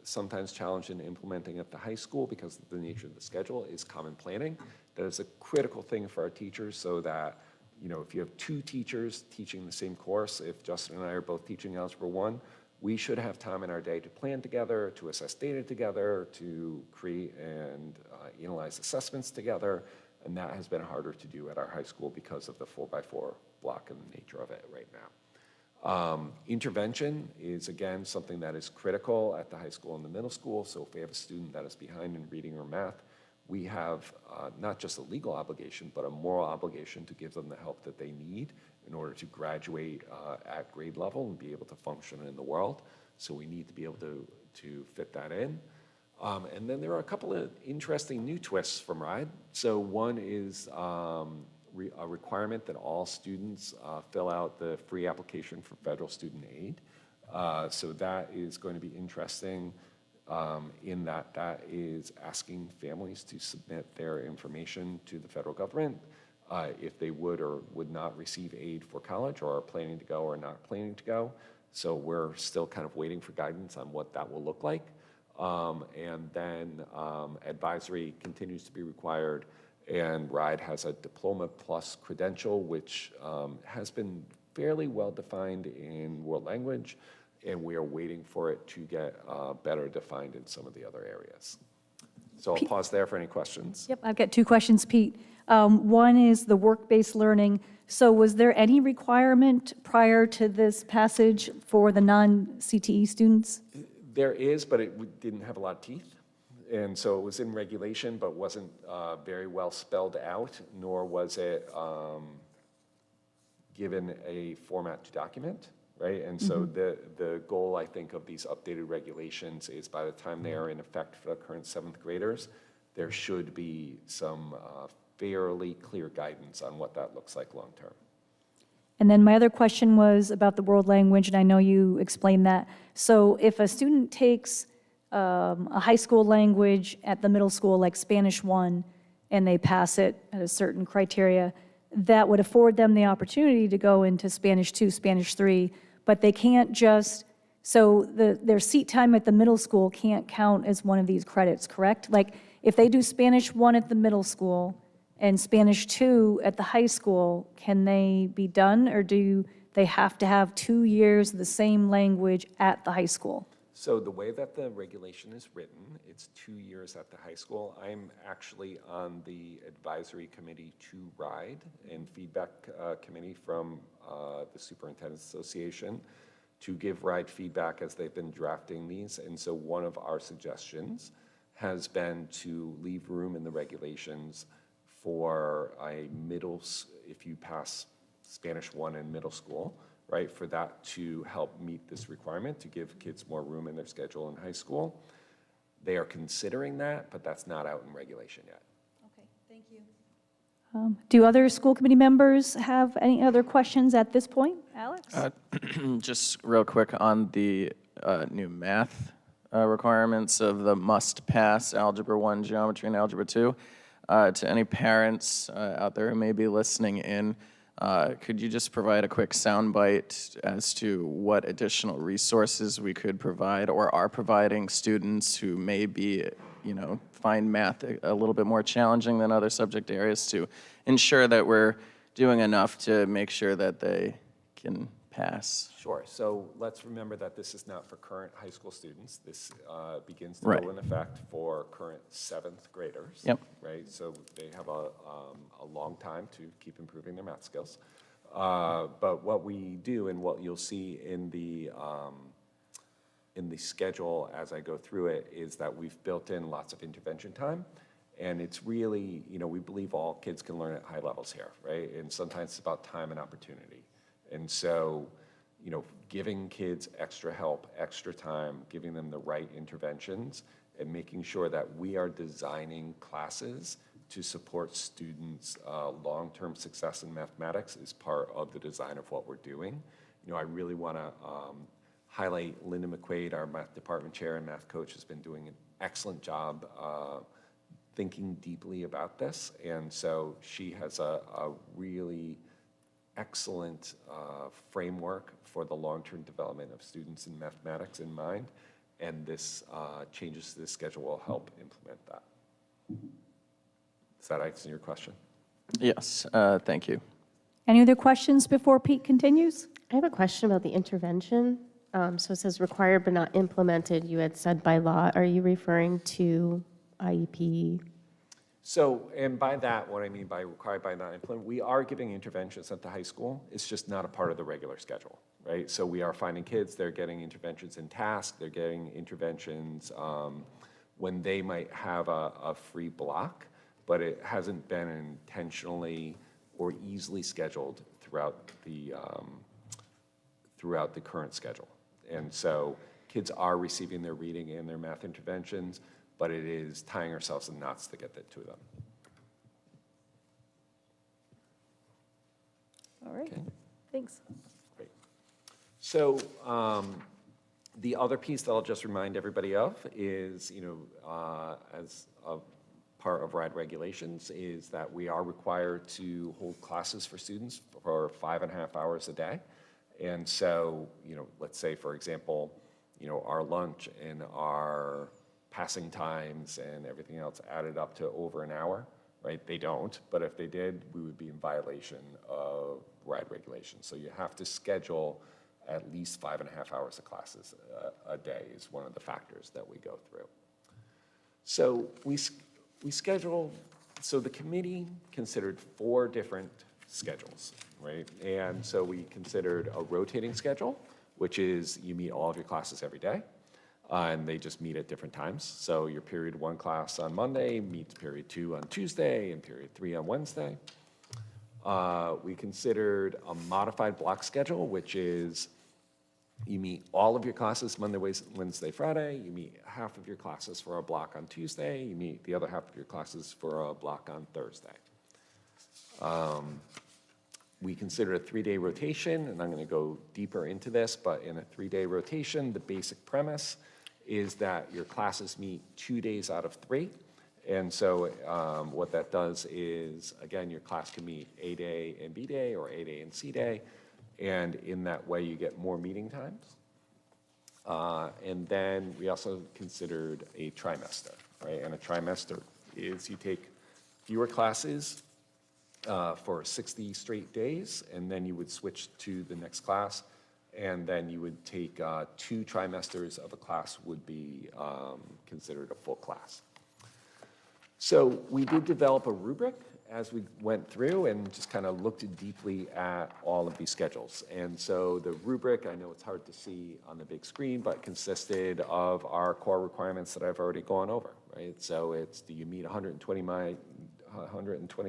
sometimes challenged in implementing at the high school because of the nature of the schedule, is common planning. That is a critical thing for our teachers, so that, if you have 2 teachers teaching the same course, if Justin and I are both teaching Algebra 1, we should have time in our day to plan together, to assess data together, to create and analyze assessments together, and that has been harder to do at our high school because of the 4x4 block and the nature of it right now. Intervention is, again, something that is critical at the high school and the middle school, so if we have a student that is behind in reading or math, we have not just a legal obligation, but a moral obligation to give them the help that they need in order to graduate at grade level and be able to function in the world. So we need to be able to fit that in. And then there are a couple of interesting new twists from RIDE. So one is a requirement that all students fill out the free application for federal student aid. So that is going to be interesting. In that is asking families to submit their information to the federal government if they would or would not receive aid for college, or are planning to go or not planning to go. So we're still kind of waiting for guidance on what that will look like. And then advisory continues to be required, and RIDE has a Diploma Plus credential, which has been fairly well defined in world language, and we are waiting for it to get better defined in some of the other areas. So I'll pause there for any questions. Yep, I've got two questions, Pete. One is the work-based learning. So was there any requirement prior to this passage for the non-CTE students? There is, but it didn't have a lot of teeth. And so it was in regulation, but wasn't very well spelled out, nor was it given a format to document, right? And so the goal, I think, of these updated regulations is by the time they are in effect for the current 7th graders, there should be some fairly clear guidance on what that looks like long-term. And then my other question was about the world language, and I know you explained that. So if a student takes a high school language at the middle school, like Spanish 1, and they pass it at a certain criteria, that would afford them the opportunity to go into Spanish 2, Spanish 3, but they can't just, so their seat time at the middle school can't count as one of these credits, correct? Like, if they do Spanish 1 at the middle school and Spanish 2 at the high school, can they be done, or do they have to have 2 years of the same language at the high school? So the way that the regulation is written, it's 2 years at the high school. I'm actually on the advisory committee to RIDE and feedback committee from the Superintendent's Association to give RIDE feedback as they've been drafting these. And so one of our suggestions has been to leave room in the regulations for a if you pass Spanish 1 in middle school, right, for that to help meet this requirement, to give kids more room in their schedule in high school. They are considering that, but that's not out in regulation yet. Okay, thank you. Do other school committee members have any other questions at this point? Alex? Just real quick on the new math requirements of the must-pass Algebra 1, Geometry, and Algebra 2. To any parents out there who may be listening in, could you just provide a quick soundbite as to what additional resources we could provide or are providing students who may be, find math a little bit more challenging than other subject areas to ensure that we're doing enough to make sure that they can pass? Sure. So let's remember that this is not for current high school students. This begins to Right. go in effect for current 7th graders. Yep. Right. So they have a long time to keep improving their math skills. But what we do, and what you'll see in the schedule as I go through it, is that we've built in lots of intervention time. And it's really, we believe all kids can learn at high levels here, right? And sometimes it's about time and opportunity. And so, giving kids extra help, extra time, giving them the right interventions, and making sure that we are designing classes to support students' long-term success in mathematics is part of the design of what we're doing. I really want to highlight Linda McQuaid, our math department chair and math coach, has been doing an excellent job thinking deeply about this. And so she has a really excellent framework for the long-term development of students in mathematics in mind, and this changes to the schedule will help implement that. Does that answer your question? Yes, thank you. Any other questions before Pete continues? I have a question about the intervention. So it says required but not implemented. You had said by law. Are you referring to IEP? So, and by that, what I mean by required by not implement, we are giving interventions at the high school. It's just not a part of the regular schedule, right? So we are finding kids, they're getting interventions in task, they're getting interventions when they might have a free block, but it hasn't been intentionally or easily scheduled throughout the current schedule. And so kids are receiving their reading and their math interventions, but it is tying ourselves in knots to get that to them. All right, Okay. thanks. Great. So the other piece that I'll just remind everybody of is, as a part of RIDE regulations, is that we are required to hold classes for students for 5.5 hours a day. And so, let's say, for example, our lunch and our passing times and everything else added up to over an hour, right? They don't, but if they did, we would be in violation of RIDE regulations. So you have to schedule at least 5.5 hours of classes a day is one of the factors that we go through. So we schedule, so the committee considered 4 different schedules, right? And so we considered a rotating schedule, which is you meet all of your classes every day, and they just meet at different times. So your period 1 class on Monday meets period 2 on Tuesday and period 3 on Wednesday. We considered a modified block schedule, which is you meet all of your classes Monday, Wednesday, Friday. You meet half of your classes for a block on Tuesday. You meet the other half of your classes for a block on Thursday. We considered a 3-day rotation, and I'm going to go deeper into this, but in a 3-day rotation, the basic premise is that your classes meet 2 days out of 3. And so what that does is, again, your class can meet A day and B day or A day and C day, and in that way you get more meeting times. And then we also considered a trimester, right? And a trimester is you take fewer classes for 60 straight days, and then you would switch to the next class, and then you would take 2 trimesters of a class would be considered a full class. So we did develop a rubric as we went through and just kind of looked deeply at all of these schedules. And so the rubric, I know it's hard to see on the big screen, but consisted of our core requirements that I've already gone over, right? So it's, do you meet 120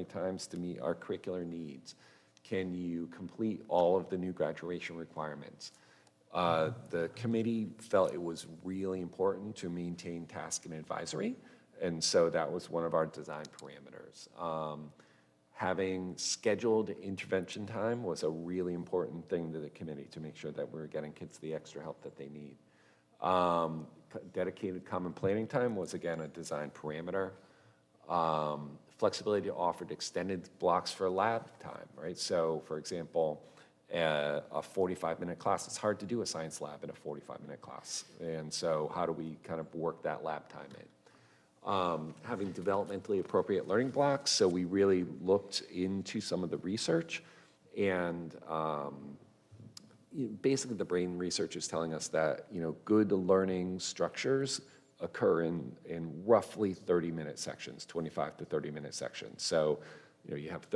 times to meet our curricular needs? Can you complete all of the new graduation requirements? The committee felt it was really important to maintain task and advisory, and so that was one of our design parameters. Having scheduled intervention time was a really important thing to the committee to make sure that we were getting kids the extra help that they need. Dedicated common planning time was, again, a design parameter. Flexibility offered extended blocks for lab time, right? So, for example, a 45-minute class, it's hard to do a science lab in a 45-minute class. And so how do we kind of work that lab time in? Having developmentally appropriate learning blocks, so we really looked into some of the research, and basically the brain research is telling us that, good learning structures occur in roughly 30-minute sections, 25 to 30-minute sections. So, you have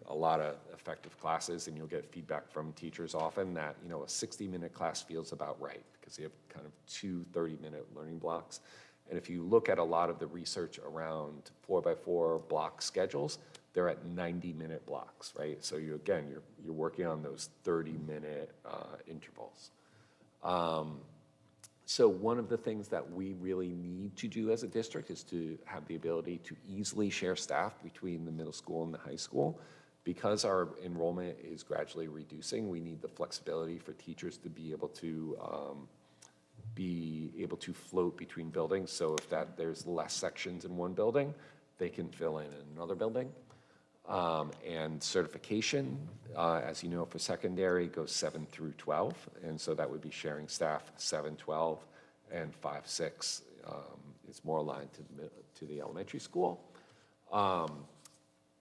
a lot of effective classes, and you'll get feedback from teachers often that, a 60-minute class feels about right, because you have kind of 2 30-minute learning blocks. And if you look at a lot of the research around 4x4 block schedules, they're at 90-minute blocks, right? So you're working on those 30-minute intervals. So one of the things that we really need to do as a district is to have the ability to easily share staff between the middle school and the high school. Because our enrollment is gradually reducing, we need the flexibility for teachers to be able to float between buildings. So if there's less sections in one building, they can fill in another building. And certification, as you know, for secondary goes 7 through 12. And so that would be sharing staff 7, 12, and 5, 6 is more aligned to the elementary school.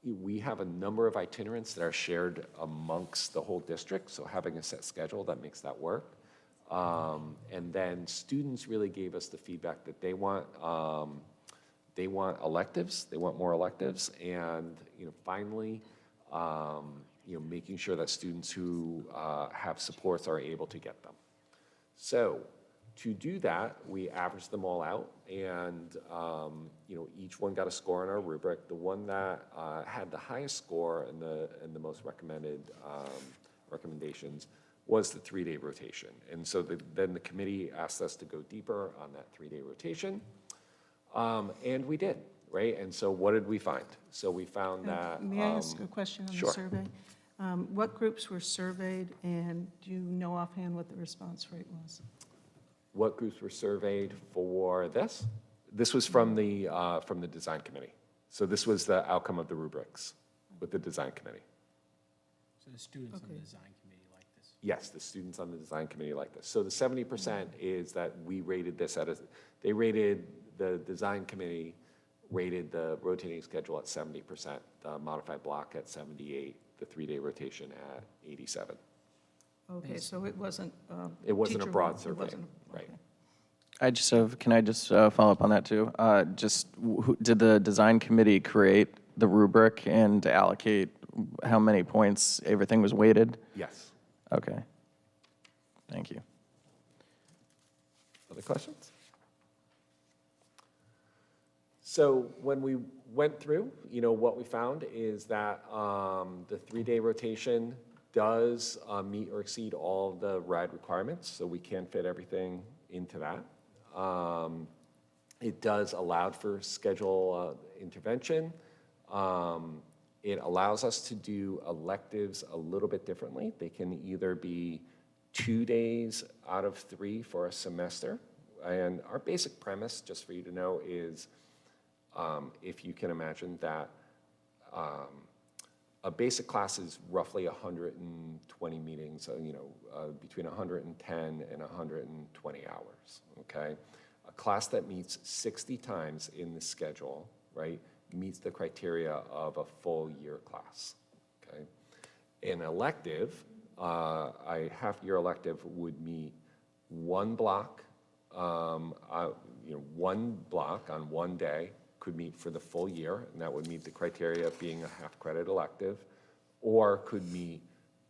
We have a number of itinerants that are shared amongst the whole district. So having a set schedule that makes that work. And then students really gave us the feedback that they want electives, they want more electives, and finally, making sure that students who have supports are able to get them. So to do that, we averaged them all out, and each one got a score on our rubric. The one that had the highest score and the most recommended recommendations was the 3-day rotation. And so then the committee asked us to go deeper on that 3-day rotation, and we did, right? And so what did we find? So we found that— May I ask a question on the sure. survey? What groups were surveyed, and do you know offhand what the response rate was? What groups were surveyed for this? This was from the design committee. So this was the outcome of the rubrics with the design committee. So the students on the Okay. design committee like this. Yes, the students on the design committee like this. So the 70% is that we rated this they rated, the design committee rated the rotating schedule at 70%, the modified block at 78, the 3-day rotation at 87. Okay, so it wasn't. It wasn't a teacher- broad it survey, wasn't a- right. okay. Can I just follow up on that too? Did the design committee create the rubric and allocate how many points everything was weighted? Yes. Okay. Thank you. Other questions? So when we went through, what we found is that the 3-day rotation does meet or exceed all of the RAD requirements, so we can fit everything into that. It does allow for schedule intervention. It allows us to do electives a little bit differently. They can either be 2 days out of 3 for a semester. And our basic premise, just for you to know, is if you can imagine that a basic class is roughly 120 meetings, between 110 and 120 hours, okay? A class that meets 60 times in the schedule, right, meets the criteria of a full year class, okay? An elective, a half-year elective would meet one block, one block on one day, could meet for the full year, and that would meet the criteria of being a half-credit elective, or could meet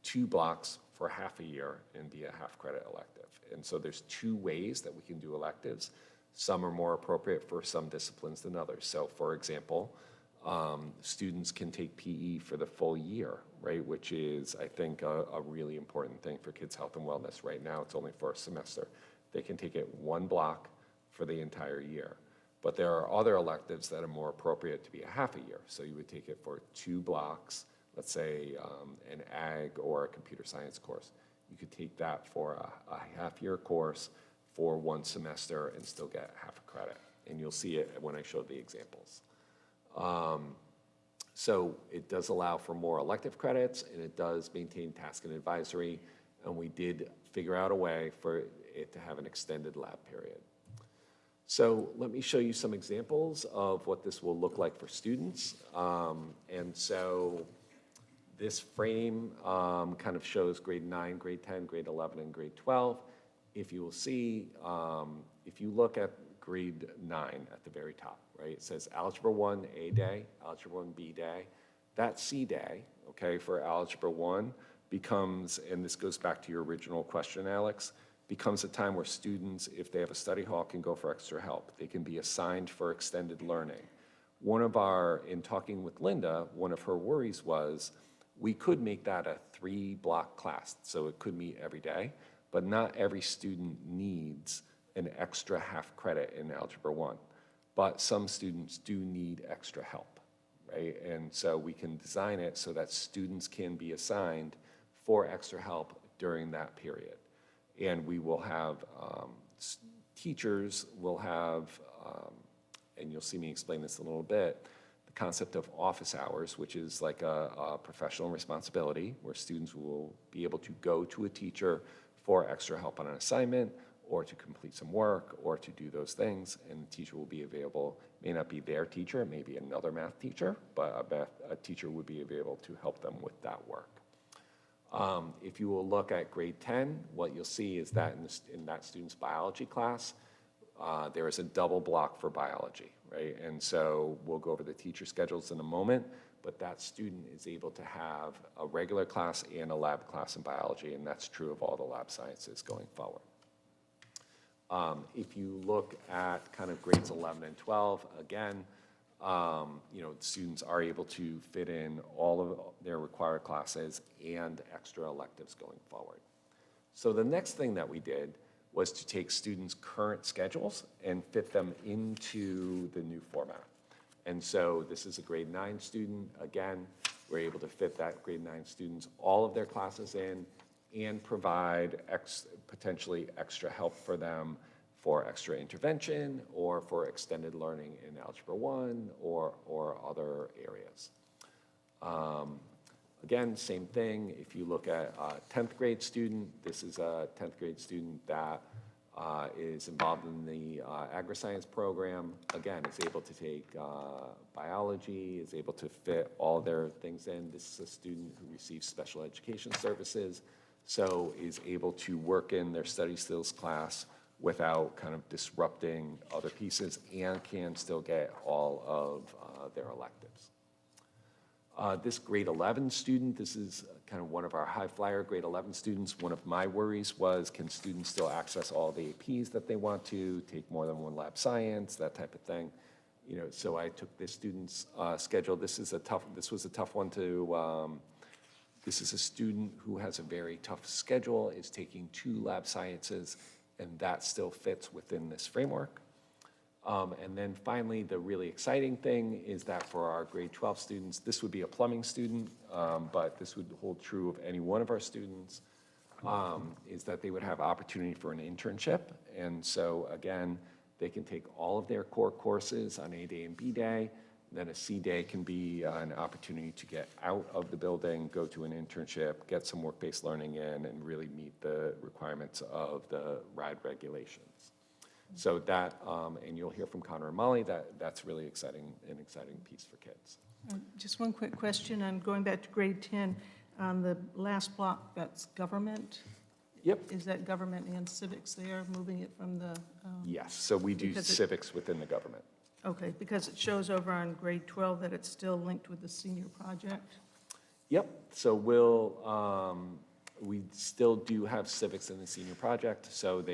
2 blocks for half a year and be a half-credit elective. And so there's 2 ways that we can do electives. Some are more appropriate for some disciplines than others. So for example, students can take PE for the full year, right, which is, I think, a really important thing for kids' health and wellness. Right now, it's only for a semester. They can take it 1 block for the entire year. But there are other electives that are more appropriate to be a half a year. So you would take it for 2 blocks, let's say an ag or a computer science course. You could take that for a half-year course for 1 semester and still get half a credit. And you'll see it when I show the examples. So it does allow for more elective credits, and it does maintain task and advisory. And we did figure out a way for it to have an extended lab period. So let me show you some examples of what this will look like for students. And so this frame kind of shows grade 9, grade 10, grade 11, and grade 12. If you will see, if you look at grade 9 at the very top, right, it says Algebra 1 A day, Algebra 1 B day. That C day, okay, for Algebra 1 becomes, and this goes back to your original question, Alex, becomes a time where students, if they have a study hall, can go for extra help. They can be assigned for extended learning. In talking with Linda, one of her worries was we could make that a 3-block class, so it could meet every day, but not every student needs an extra half credit in Algebra 1. But some students do need extra help, right? And so we can design it so that students can be assigned for extra help during that period. And we will have, teachers will have, and you'll see me explain this a little bit, the concept of office hours, which is like a professional responsibility where students will be able to go to a teacher for extra help on an assignment or to complete some work or to do those things, and the teacher will be available. May not be their teacher, it may be another math teacher, but a teacher would be available to help them with that work. If you will look at grade 10, what you'll see is that in that student's biology class, there is a double block for biology, right? And so we'll go over the teacher schedules in a moment, but that student is able to have a regular class and a lab class in biology, and that's true of all the lab sciences going forward. If you look at kind of grades 11 and 12, again, students are able to fit in all of their required classes and extra electives going forward. So the next thing that we did was to take students' current schedules and fit them into the new format. And so this is a grade 9 student. Again, we're able to fit that grade 9 students, all of their classes in, and provide potentially extra help for them for extra intervention or for extended learning in Algebra 1 or other areas. Again, same thing. If you look at a 10th grade student, this is a 10th grade student that is involved in the agri-science program. Again, is able to take biology, is able to fit all their things in. This is a student who receives special education services, so is able to work in their study skills class without kind of disrupting other pieces and can still get all of their electives. This grade 11 student, this is kind of one of our high flyer grade 11 students. One of my worries was, can students still access all the APs that they want to, take more than one lab science, that type of thing. You know, so I took this student's schedule. This was a tough one to, this is a student who has a very tough schedule, is taking 2 lab sciences, and that still fits within this framework. And then finally, the really exciting thing is that for our grade 12 students, this would be a plumbing student, but this would hold true of any one of our students, is that they would have opportunity for an internship. And so again, they can take all of their core courses on A day and B day. Then a C day can be an opportunity to get out of the building, go to an internship, get some work-based learning in, and really meet the requirements of the RIDE regulations. So that, and you'll hear from Connor and Molly, that's really exciting, an exciting piece for kids. Just one quick question on going back to grade 10, on the last block, that's government. Yep. Is that government and civics there, moving it from the, Yes, so we do Because it- civics within the government. okay, because it shows over on grade 12 that it's still linked with the senior project? Yep, so we still do have civics in the senior project, so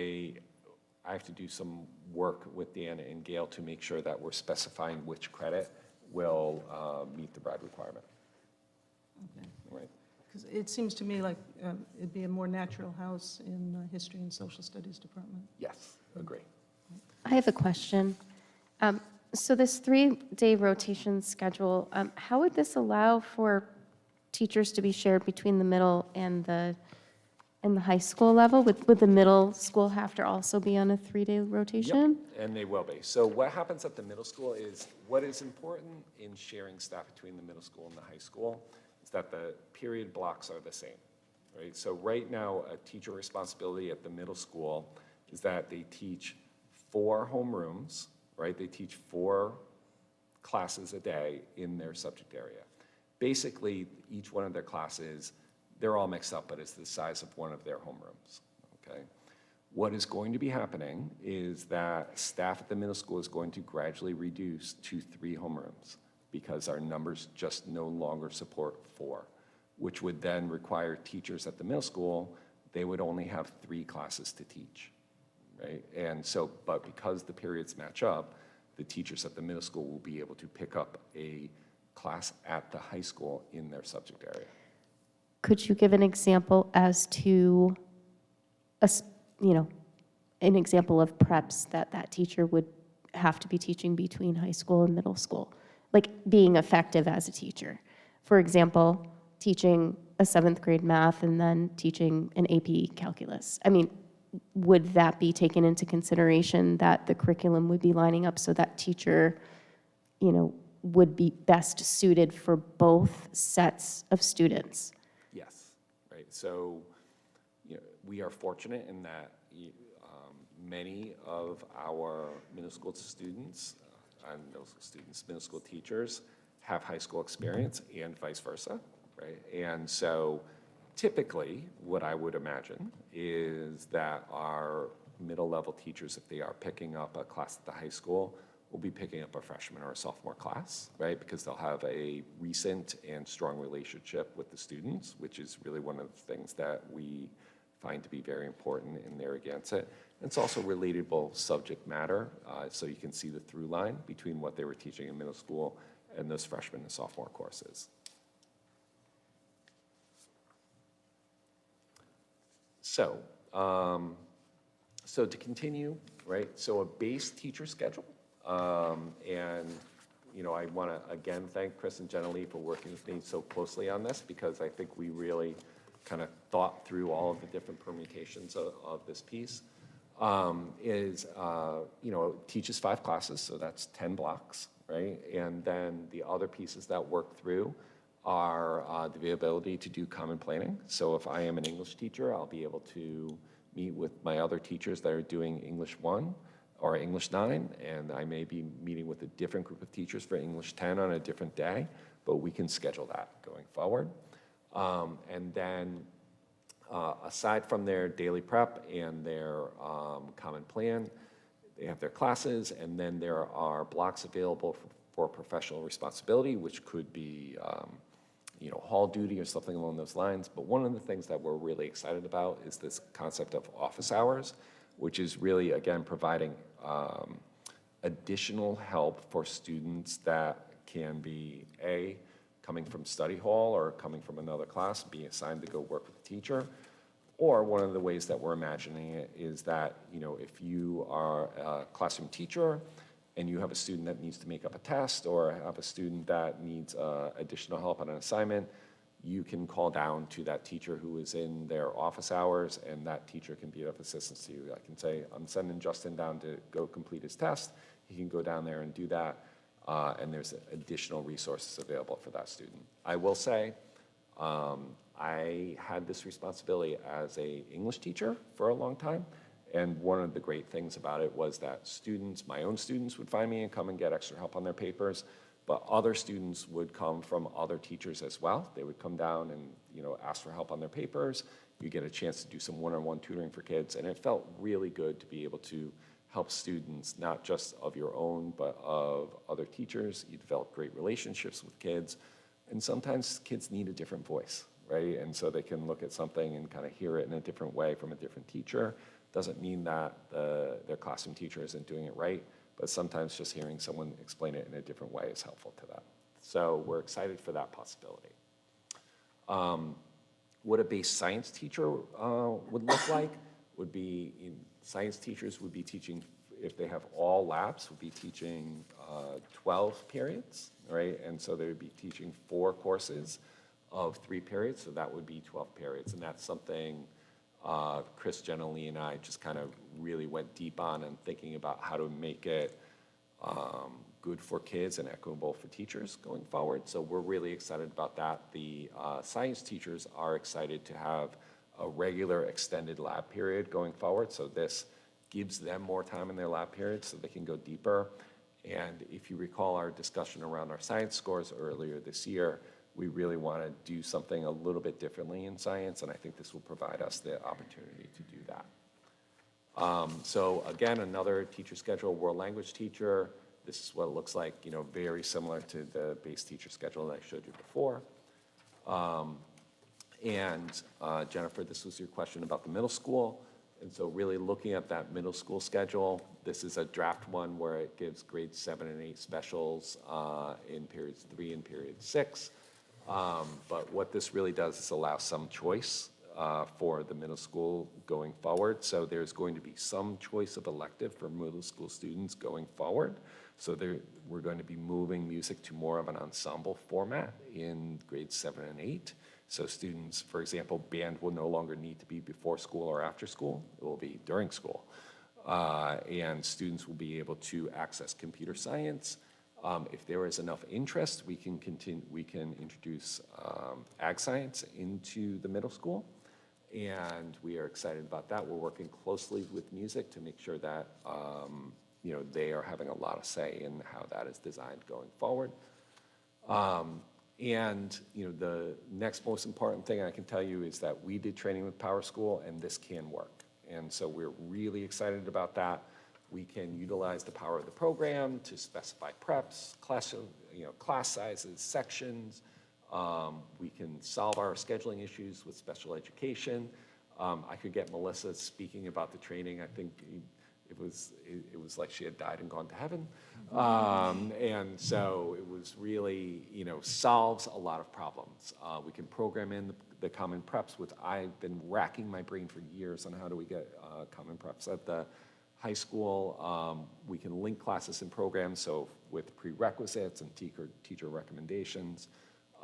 I have to do some work with Deanna and Gail to make sure that we're specifying which credit will meet the RIDE requirement. Okay. Right. Because it seems to me like it'd be a more natural house in the history and social studies department. Yes, agree. I have a question. So this 3-day rotation schedule, how would this allow for teachers to be shared between the middle and the high school level? Would the middle school have to also be on a 3-day rotation? Yep, and they will be. So what happens at the middle school is, what is important in sharing staff between the middle school and the high school is that the period blocks are the same, right? So right now, a teacher responsibility at the middle school is that they teach 4 homerooms, right? They teach 4 classes a day in their subject area. Basically, each one of their classes, they're all mixed up, but it's the size of one of their homerooms, okay? What is going to be happening is that staff at the middle school is going to gradually reduce to 3 homerooms because our numbers just no longer support 4, which would then require teachers at the middle school, they would only have 3 classes to teach, right? And so, but because the periods match up, the teachers at the middle school will be able to pick up a class at the high school in their subject area. Could you give an example as to, an example of preps that teacher would have to be teaching between high school and middle school? Like being effective as a teacher. For example, teaching a 7th grade math and then teaching an AP calculus. I mean, would that be taken into consideration that the curriculum would be lining up so that teacher, would be best suited for both sets of students? Yes, right. So, we are fortunate in that many of our middle school students, middle school teachers have high school experience and vice versa, right? And so typically what I would imagine is that our middle level teachers, if they are picking up a class at the high school, will be picking up a freshman or a sophomore class, right? Because they'll have a recent and strong relationship with the students, which is really one of the things that we find to be very important in Narragansett. And it's also relatable subject matter, so you can see the through line between what they were teaching in middle school and those freshman and sophomore courses. So, so to continue, right? So a base teacher schedule, and I want to again thank Chris and Jenna Lee for working with me so closely on this, because I think we really kind of thought through all of the different permutations of this piece. Teaches 5 classes, so that's 10 blocks, right? And then the other pieces that work through are the ability to do common planning. So if I am an English teacher, I'll be able to meet with my other teachers that are doing English 1 or English 9, and I may be meeting with a different group of teachers for English 10 on a different day, but we can schedule that going forward. And then aside from their daily prep and their common plan, they have their classes, and then there are blocks available for professional responsibility, which could be hall duty or something along those lines. But one of the things that we're really excited about is this concept of office hours, which is really, again, providing additional help for students that can be, A, coming from study hall or coming from another class, being assigned to go work with a teacher. Or one of the ways that we're imagining it is that, if you are a classroom teacher and you have a student that needs to make up a test or have a student that needs additional help on an assignment, you can call down to that teacher who is in their office hours, and that teacher can be of assistance to you. I can say, I'm sending Justin down to go complete his test. He can go down there and do that, and there's additional resources available for that student. I will say, I had this responsibility as an English teacher for a long time, and one of the great things about it was that students, my own students, would find me and come and get extra help on their papers, but other students would come from other teachers as well. They would come down and ask for help on their papers. You get a chance to do some one-on-one tutoring for kids, and it felt really good to be able to help students, not just of your own, but of other teachers. You develop great relationships with kids, and sometimes kids need a different voice, right? And so they can look at something and kind of hear it in a different way from a different teacher. Doesn't mean that their classroom teacher isn't doing it right, but sometimes just hearing someone explain it in a different way is helpful to them. So we're excited for that possibility. What a base science teacher would look like would be, science teachers would be teaching, if they have all labs, would be teaching 12 periods, right? And so they would be teaching 4 courses of 3 periods, so that would be 12 periods. And that's something Chris, Jenny, and I just kind of really went deep on and thinking about how to make it good for kids and equitable for teachers going forward. So we're really excited about that. The science teachers are excited to have a regular extended lab period going forward. So this gives them more time in their lab period so they can go deeper. And if you recall our discussion around our science scores earlier this year, we really want to do something a little bit differently in science, and I think this will provide us the opportunity to do that. So again, another teacher schedule, world language teacher. This is what it looks like, very similar to the base teacher schedule that I showed you before. Jennifer, this was your question about the middle school. And so really looking at that middle school schedule, this is a draft one where it gives grades 7 and 8 specials in periods 3 and period 6. But what this really does is allow some choice for the middle school going forward. So there's going to be some choice of elective for middle school students going forward. So we're going to be moving music to more of an ensemble format in grades 7 and 8. So students, for example, band will no longer need to be before school or after school. It will be during school. And students will be able to access computer science. If there is enough interest, we can introduce ag science into the middle school. And we are excited about that. We're working closely with music to make sure that they are having a lot of say in how that is designed going forward. The next most important thing I can tell you is that we did training with Power School, and this can work. And so we're really excited about that. We can utilize the power of the program to specify preps, class sizes, sections. We can solve our scheduling issues with special education. I could get Melissa speaking about the training. I think it was like she had died and gone to heaven. And so it was really, solves a lot of problems. We can program in the common preps, which I've been racking my brain for years on how do we get common preps at the high school. We can link classes and programs, so with prerequisites and teacher recommendations.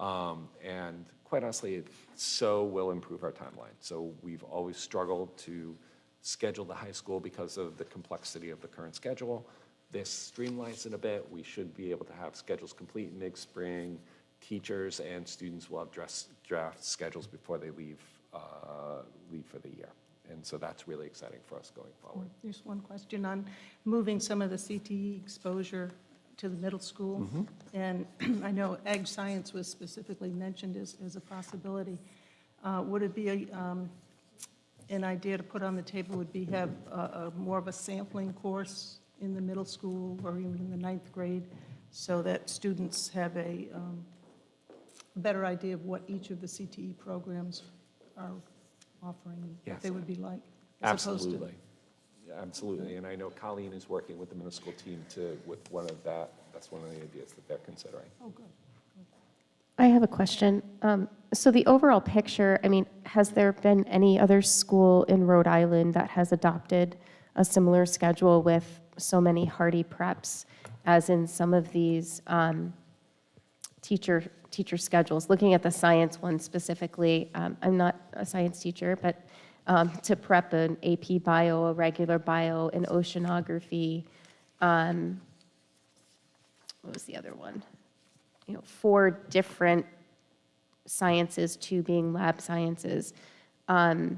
And quite honestly, it so will improve our timeline. So we've always struggled to schedule the high school because of the complexity of the current schedule. This streamlines it a bit. We should be able to have schedules complete in mid-spring. Teachers and students will have draft schedules before they leave for the year. And so that's really exciting for us going forward. There's one question on moving some of the CTE exposure to the middle school. And I know ag science was specifically mentioned as a possibility. Would it be an idea to put on the table would be have more of a sampling course in the middle school or even in the ninth grade, so that students have a better idea of what each of the CTE programs are offering, and what they Yes. would be like. as opposed to- Absolutely. Yeah, absolutely. And I know Colleen is working with the middle school team with that's one of the ideas that they're considering. Oh, good. I have a question. So the overall picture, I mean, has there been any other school in Rhode Island that has adopted a similar schedule with so many hardy preps as in some of these teacher schedules? Looking at the science one specifically, I'm not a science teacher, but to prep an AP bio, a regular bio, an oceanography, what was the other one? 4 different sciences, 2 being lab sciences. Are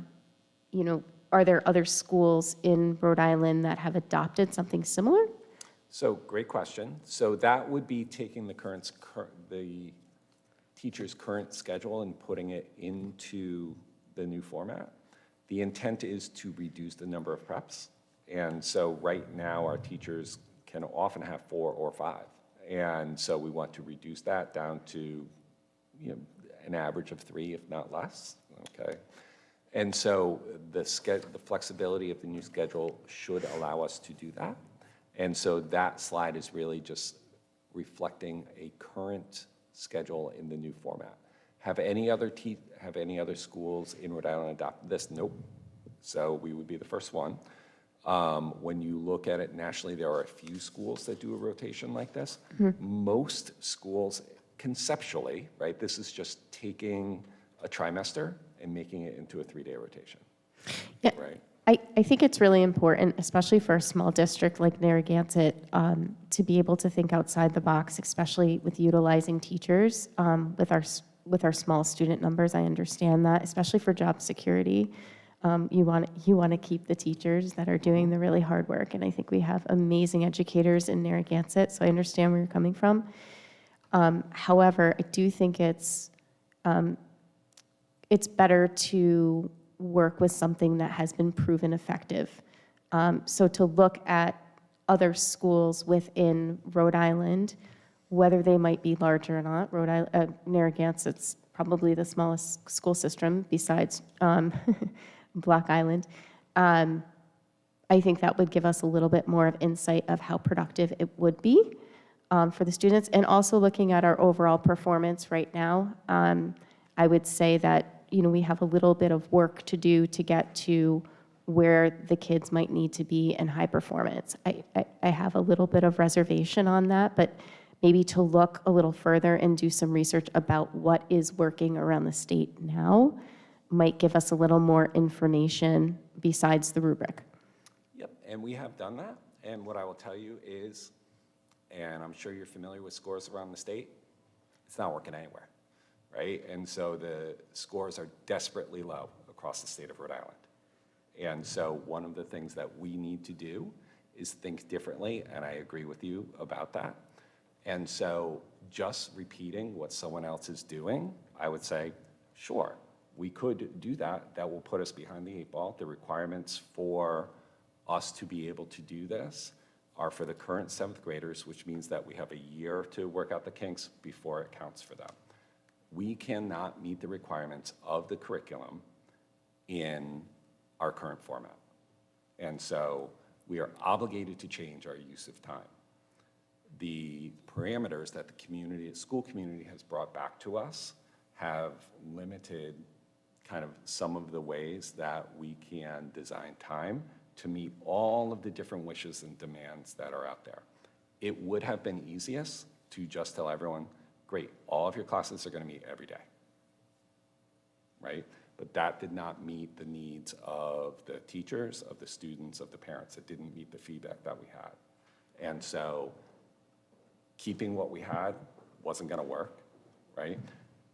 there other schools in Rhode Island that have adopted something similar? So, great question. So that would be taking the teacher's current schedule and putting it into the new format. The intent is to reduce the number of preps. And so right now, our teachers can often have 4 or 5. And so we want to reduce that down to, an average of 3, if not less, okay? And so the flexibility of the new schedule should allow us to do that. And so that slide is really just reflecting a current schedule in the new format. Have any other schools in Rhode Island adopted this? Nope. So we would be the first one. When you look at it nationally, there are a few schools that do a rotation like this. Most schools, conceptually, right, this is just taking a trimester and making it into a 3-day rotation. Yeah. Right. I think it's really important, especially for a small district like Narragansett, to be able to think outside the box, especially with utilizing teachers. With our small student numbers, I understand that, especially for job security. You want to keep the teachers that are doing the really hard work, and I think we have amazing educators in Narragansett, so I understand where you're coming from. However, I do think it's better to work with something that has been proven effective. So to look at other schools within Rhode Island, whether they might be larger or not, Narragansett's probably the smallest school system besides Block Island. I think that would give us a little bit more of insight of how productive it would be for the students. And also looking at our overall performance right now, I would say that we have a little bit of work to do to get to where the kids might need to be in high performance. I have a little bit of reservation on that, but maybe to look a little further and do some research about what is working around the state now might give us a little more information besides the rubric. Yep, and we have done that. And what I will tell you is, and I'm sure you're familiar with scores around the state, it's not working anywhere, right? And so the scores are desperately low across the state of Rhode Island. And so one of the things that we need to do is think differently, and I agree with you about that. And so just repeating what someone else is doing, I would say, sure, we could do that. That will put us behind the 8 ball. The requirements for us to be able to do this are for the current 7th graders, which means that we have a year to work out the kinks before it counts for them. We cannot meet the requirements of the curriculum in our current format. And so we are obligated to change our use of time. The parameters that the school community has brought back to us have limited kind of some of the ways that we can design time to meet all of the different wishes and demands that are out there. It would have been easiest to just tell everyone, great, all of your classes are going to meet every day, right? But that did not meet the needs of the teachers, of the students, of the parents. It didn't meet the feedback that we had. And so keeping what we had wasn't going to work, right?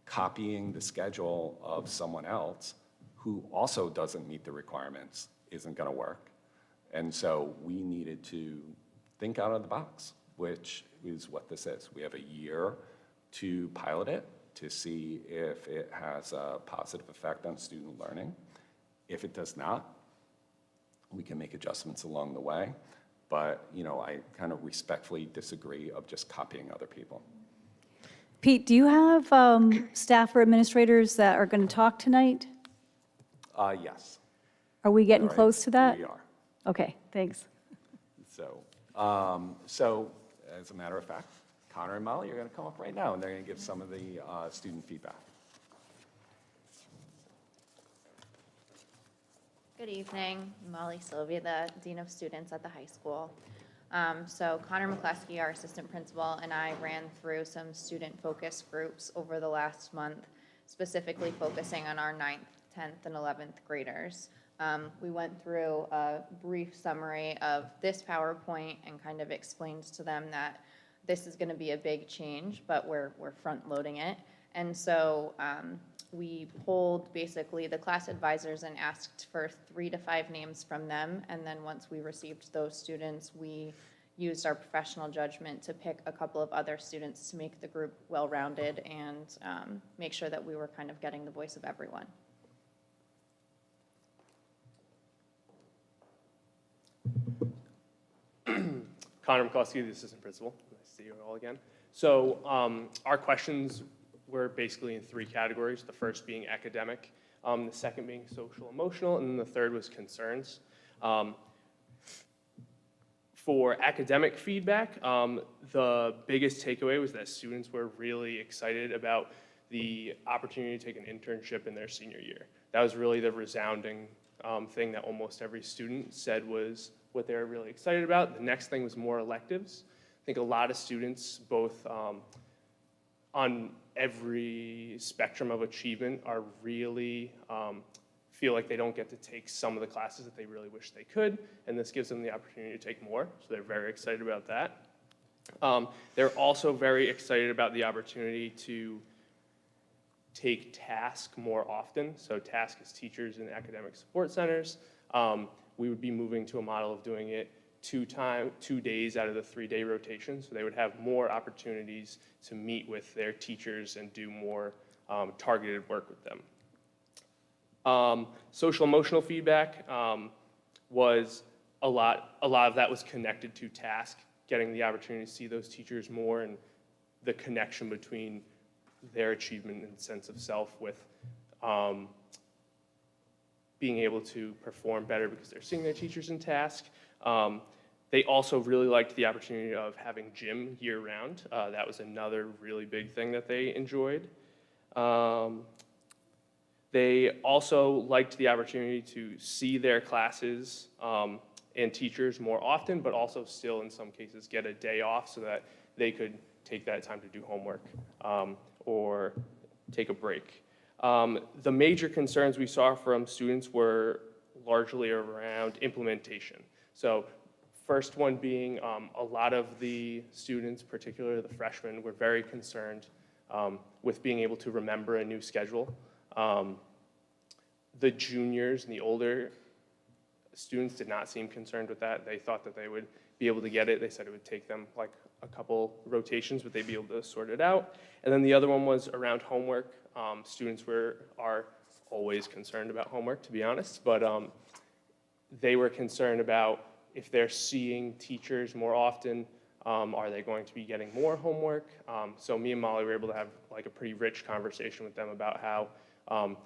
Copying the schedule of someone else who also doesn't meet the requirements isn't going to work. And so we needed to think out of the box, which is what this is. We have a year to pilot it, to see if it has a positive effect on student learning. If it does not, we can make adjustments along the way. But, I kind of respectfully disagree of just copying other people. Pete, do you have staff or administrators that are going to talk tonight? Yes. Are we getting All right, close to that? We are. Okay, thanks. So, as a matter of fact, Connor and Molly are going to come up right now, and they're going to give some of the student feedback. Good evening, Molly Sylvia, the Dean of Students at the high school. So Connor McCleskey, our assistant principal, and I ran through some student focus groups over the last month, specifically focusing on our 9th, 10th, and 11th graders. We went through a brief summary of this PowerPoint and kind of explained to them that this is going to be a big change, but we're front loading it. And so we polled basically the class advisors and asked for 3 to 5 names from them. And then once we received those students, we used our professional judgment to pick a couple of other students to make the group well-rounded and make sure that we were kind of getting the voice of everyone. Connor McCluskey, the assistant principal. Nice to see you all again. So our questions were basically in 3 categories, the first being academic, the second being social emotional, and then the third was concerns. For academic feedback, the biggest takeaway was that students were really excited about the opportunity to take an internship in their senior year. That was really the resounding thing that almost every student said was what they were really excited about. The next thing was more electives. I think a lot of students, both on every spectrum of achievement, are really feel like they don't get to take some of the classes that they really wish they could, and this gives them the opportunity to take more, so they're very excited about that. They're also very excited about the opportunity to take task more often. So task is teachers in academic support centers. We would be moving to a model of doing it 2 days out of the 3-day rotation, so they would have more opportunities to meet with their teachers and do more targeted work with them. Social emotional feedback was a lot of that was connected to task, getting the opportunity to see those teachers more and the connection between their achievement and sense of self with being able to perform better because they're seeing their teachers in task. They also really liked the opportunity of having gym year-round. That was another really big thing that they enjoyed. They also liked the opportunity to see their classes and teachers more often, but also still in some cases get a day off so that they could take that time to do homework or take a break. The major concerns we saw from students were largely around implementation. So first one being a lot of the students, particularly the freshmen, were very concerned with being able to remember a new schedule. The juniors and the older students did not seem concerned with that. They thought that they would be able to get it. They said it would take them like a couple rotations, but they'd be able to sort it out. And then the other one was around homework. Students are always concerned about homework, to be honest, but they were concerned about if they're seeing teachers more often, are they going to be getting more homework? So me and Molly were able to have like a pretty rich conversation with them about how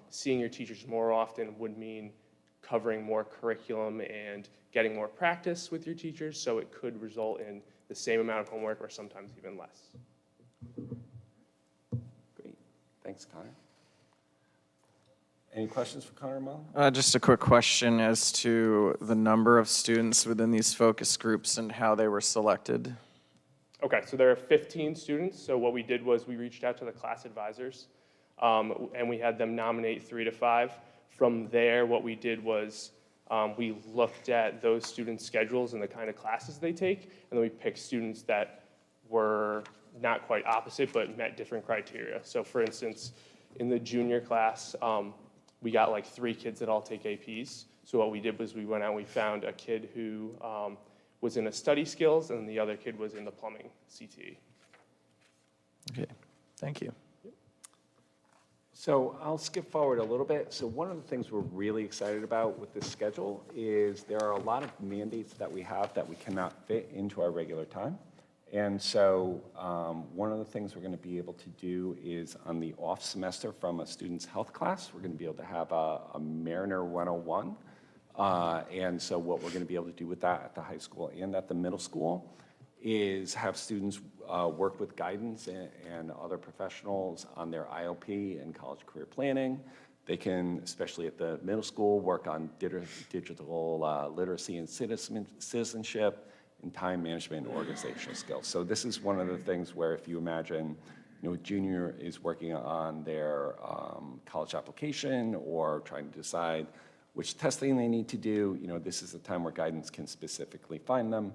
seeing your teachers more often would mean covering more curriculum and getting more practice with your teachers, so it could result in the same amount of homework or sometimes even less. Great. Thanks, Connor. Any questions for Connor or Molly? Just a quick question as to the number of students within these focus groups and how they were selected. Okay, so there are 15 students, so what we did was we reached out to the class advisors and we had them nominate 3 to 5. From there, what we did was we looked at those students' schedules and the kind of classes they take, and then we picked students that were not quite opposite, but met different criteria. So for instance, in the junior class, we got like 3 kids that all take APs. So what we did was we went out and we found a kid who was in a study skills, and the other kid was in the plumbing CTE. Okay, thank you. So I'll skip forward a little bit. So one of the things we're really excited about with this schedule is there are a lot of mandates that we have that we cannot fit into our regular time. And so one of the things we're going to be able to do is on the off semester from a student's health class, we're going to be able to have a Mariner 101. And so what we're going to be able to do with that at the high school and at the middle school is have students work with guidance and other professionals on their IOP and college career planning. They can, especially at the middle school, work on digital literacy and citizenship and time management and organizational skills. So this is one of the things where if you imagine, a junior is working on their college application or trying to decide which testing they need to do, this is the time where guidance can specifically find them.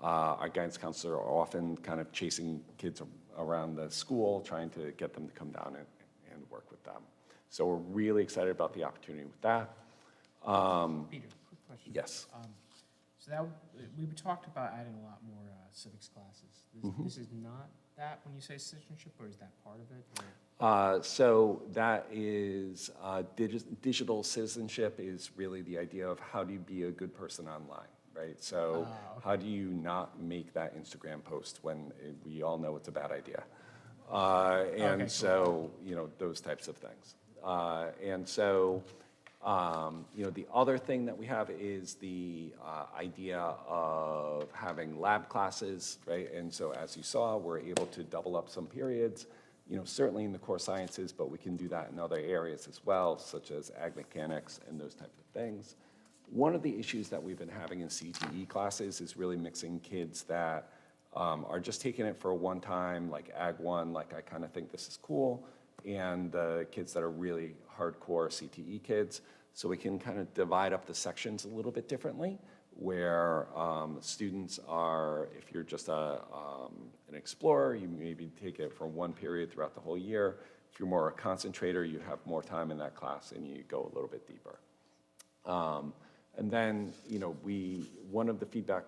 Our guidance counselors are often kind of chasing kids around the school, trying to get them to come down and work with them. So we're really excited about the opportunity with that. Peter, quick question. Yes. So that, we talked about adding a lot more civics classes. This is not that when you say citizenship, or is that part of it? Or? So that is, digital citizenship is really the idea of how do you be a good person online, right? So how do you not make that Instagram post when we all know it's a bad idea? And so, those types of things. And so, the other thing that we have is the idea of having lab classes, right? And so as you saw, we're able to double up some periods, certainly in the core sciences, but we can do that in other areas as well, such as ag mechanics and those types of things. One of the issues that we've been having in CTE classes is really mixing kids that are just taking it for a one time, like Ag 1, like I kind of think this is cool, and the kids that are really hardcore CTE kids. So we can kind of divide up the sections a little bit differently, where students are, if you're just an explorer, you maybe take it for one period throughout the whole year. If you're more a concentrator, you have more time in that class and you go a little bit deeper. And then, one of the feedback,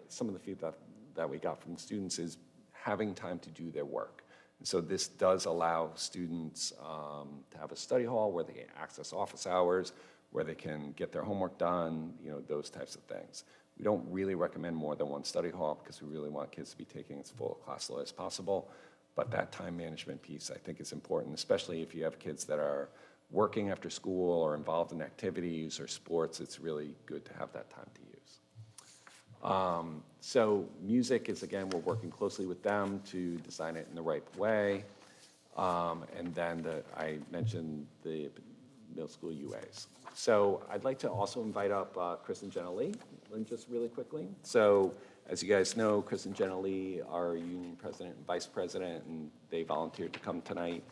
some of the feedback that we got from students is having time to do their work. So this does allow students to have a study hall where they can access office hours, where they can get their homework done, those types of things. We don't really recommend more than one study hall because we really want kids to be taking as full a class load as possible. But that time management piece, I think, is important, especially if you have kids that are working after school or involved in activities or sports. It's really good to have that time to use. So music is, again, we're working closely with them to design it in the right way. And then I mentioned the middle school UAs. So I'd like to also invite up Chris and Jenna Lee, just really quickly. So as you guys know, Chris and Jenna Lee are union president and vice president, and they volunteered to come tonight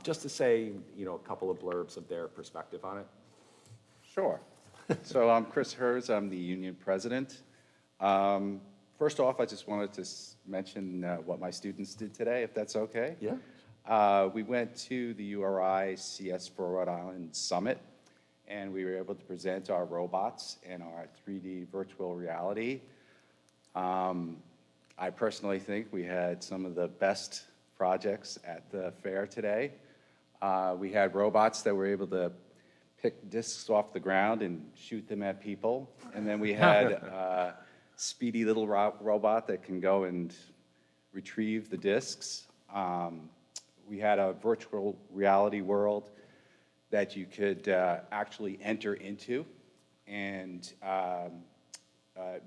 just to say, a couple of blurbs of their perspective on it. Sure. So I'm Chris Hers, I'm the union president. First off, I just wanted to mention what my students did today, if that's okay. Yeah. We went to the URI CS for Rhode Island Summit, and we were able to present our robots and our 3D virtual reality. I personally think we had some of the best projects at the fair today. We had robots that were able to pick discs off the ground and shoot them at people. And then we had a speedy little robot that can go and retrieve the discs. We had a virtual reality world that you could actually enter into and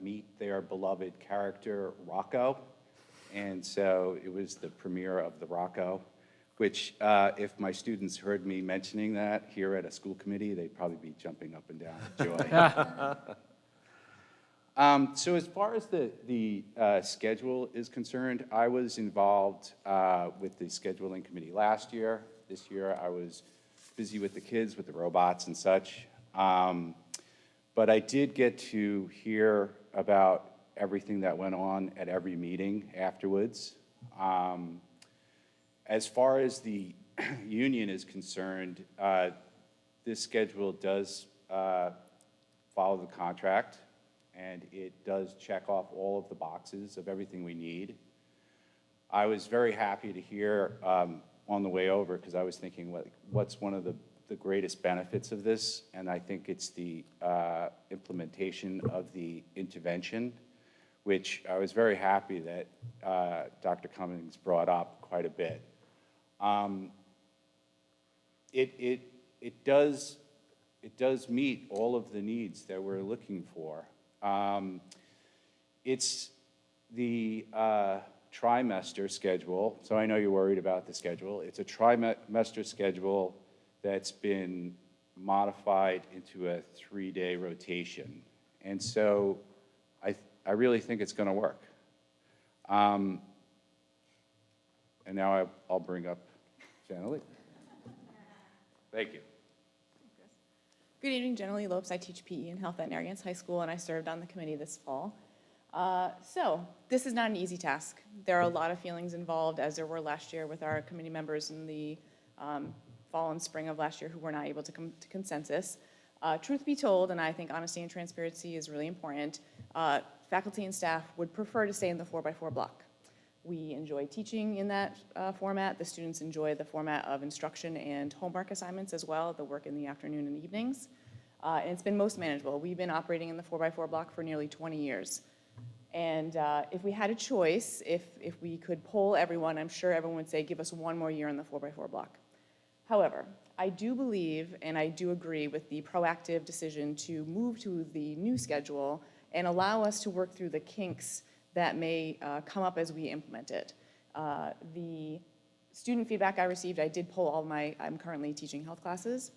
meet their beloved character, Rocco. And so it was the premiere of the Rocco, which if my students heard me mentioning that here at a school committee, they'd probably be jumping up and down with joy. So as far as the schedule is concerned, I was involved with the scheduling committee last year. This year I was busy with the kids, with the robots and such. But I did get to hear about everything that went on at every meeting afterwards. As far as the union is concerned, this schedule does follow the contract, and it does check off all of the boxes of everything we need. I was very happy to hear on the way over, because I was thinking, what's one of the greatest benefits of this? And I think it's the implementation of the intervention, which I was very happy that Dr. Cummings brought up quite a bit. It does meet all of the needs that we're looking for. It's the trimester schedule, so I know you're worried about the schedule. It's a trimester schedule that's been modified into a 3-day rotation. And so I really think it's going to work. And now I'll bring up Janet. Thank you. Good evening, Jenna Lee Lopes. I teach PE and health at Narragansett High School, and I served on the committee this fall. So this is not an easy task. There are a lot of feelings involved, as there were last year with our committee members in the fall and spring of last year who were not able to come to consensus. Truth be told, and I think honesty and transparency is really important, faculty and staff would prefer to stay in the 4x4 block. We enjoy teaching in that format. The students enjoy the format of instruction and homework assignments as well, the work in the afternoon and evenings. And it's been most manageable. We've been operating in the 4x4 block for nearly 20 years. And if we had a choice, if we could poll everyone, I'm sure everyone would say, give us one more year in the 4x4 block. However, I do believe and I do agree with the proactive decision to move to the new schedule and allow us to work through the kinks that may come up as we implement it. The student feedback I received, I did poll I'm currently teaching health classes,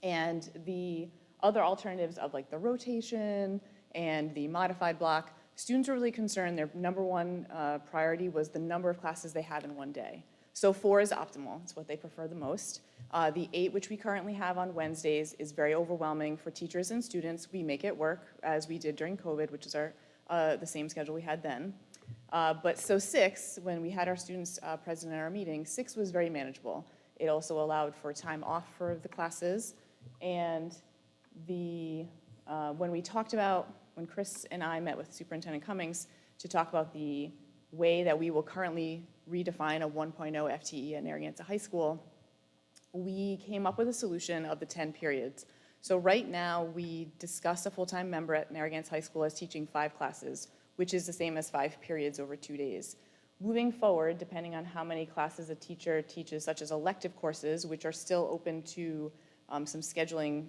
and the other alternatives of like the rotation and the modified block, students were really concerned. Their number one priority was the number of classes they had in one day. So 4 is optimal, it's what they prefer the most. The 8, which we currently have on Wednesdays, is very overwhelming for teachers and students. We make it work, as we did during COVID, which is the same schedule we had then. But so 6, when we had our students present at our meeting, 6 was very manageable. It also allowed for time off for the classes. And when we talked about, when Chris and I met with Superintendent Cummings to talk about the way that we will currently redefine a 1.0 FTE at Narragansett High School, we came up with a solution of the 10 periods. So right now, we discuss a full-time member at Narragansett High School as teaching 5 classes, which is the same as 5 periods over 2 days. Moving forward, depending on how many classes a teacher teaches, such as elective courses, which are still open to some scheduling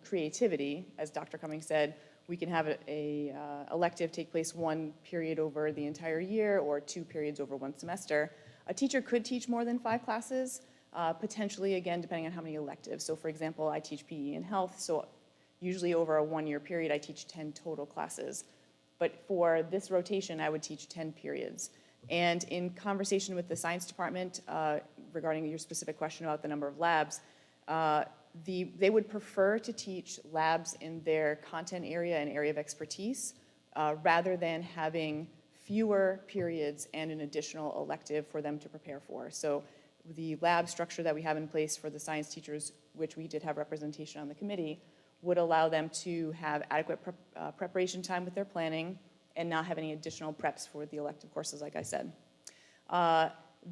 creativity, as Dr. Cummings said, we can have a elective take place 1 period over the entire year or 2 periods over 1 semester. A teacher could teach more than 5 classes, potentially, again, depending on how many electives. So for example, I teach PE and health, so usually over a 1-year period, I teach 10 total classes. But for this rotation, I would teach 10 periods. And in conversation with the science department regarding your specific question about the number of labs, they would prefer to teach labs in their content area and area of expertise rather than having fewer periods and an additional elective for them to prepare for. So the lab structure that we have in place for the science teachers, which we did have representation on the committee, would allow them to have adequate preparation time with their planning and not have any additional preps for the elective courses, like I said.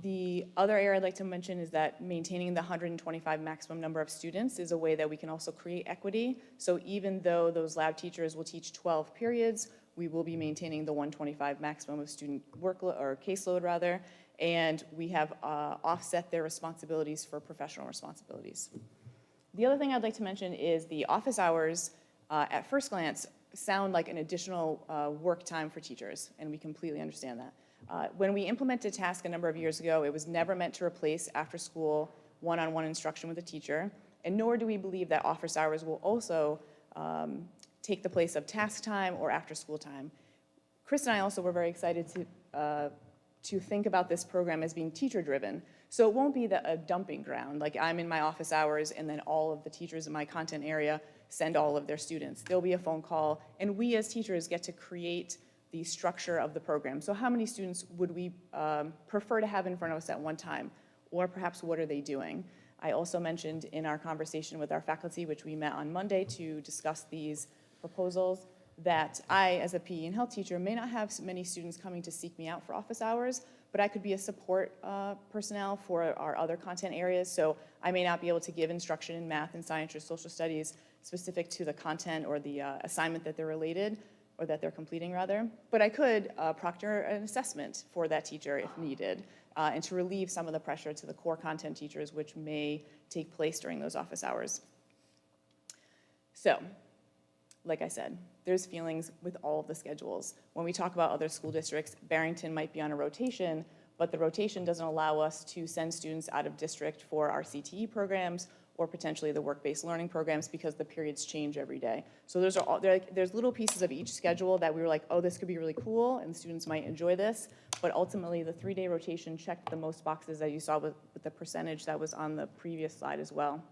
The other area I'd like to mention is that maintaining the 125 maximum number of students is a way that we can also create equity. So even though those lab teachers will teach 12 periods, we will be maintaining the 125 maximum of student workload, or caseload rather, and we have offset their responsibilities for professional responsibilities. The other thing I'd like to mention is the office hours, at first glance, sound like an additional work time for teachers, and we completely understand that. When we implemented TASK a number of years ago, it was never meant to replace after-school one-on-one instruction with a teacher, and nor do we believe that office hours will also take the place of task time or after-school time. Chris and I also were very excited to think about this program as being teacher-driven. So it won't be a dumping ground, like I'm in my office hours and then all of the teachers in my content area send all of their students. There'll be a phone call, and we as teachers get to create the structure of the program. So how many students would we prefer to have in front of us at one time? Or perhaps what are they doing? I also mentioned in our conversation with our faculty, which we met on Monday to discuss these proposals, that I, as a PE and health teacher, may not have many students coming to seek me out for office hours, but I could be a support personnel for our other content areas. So I may not be able to give instruction in math and science or social studies specific to the content or the assignment that they're related, or that they're completing rather, but I could proctor an assessment for that teacher if needed, and to relieve some of the pressure to the core content teachers, which may take place during those office hours. So, like I said, there's feelings with all of the schedules. When we talk about other school districts, Barrington might be on a rotation, but the rotation doesn't allow us to send students out of district for our CTE programs or potentially the work-based learning programs because the periods change every day. So there's little pieces of each schedule that we were like, oh, this could be really cool and students might enjoy this, but ultimately the 3-day rotation checked the most boxes that you saw with the percentage that was on the previous slide as well.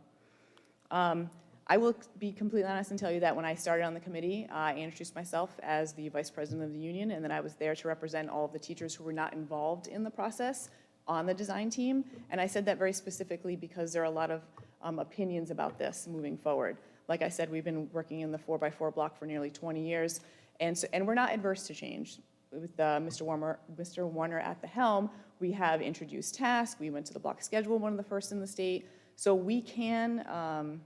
I will be completely honest and tell you that when I started on the committee, I introduced myself as the vice president of the union, and then I was there to represent all of the teachers who were not involved in the process on the design team. And I said that very specifically because there are a lot of opinions about this moving forward. Like I said, we've been working in the 4x4 block for nearly 20 years, and we're not adverse to change. With Mr. Warner at the helm, we have introduced tasks. We went to the block schedule, one of the first in the state. So we can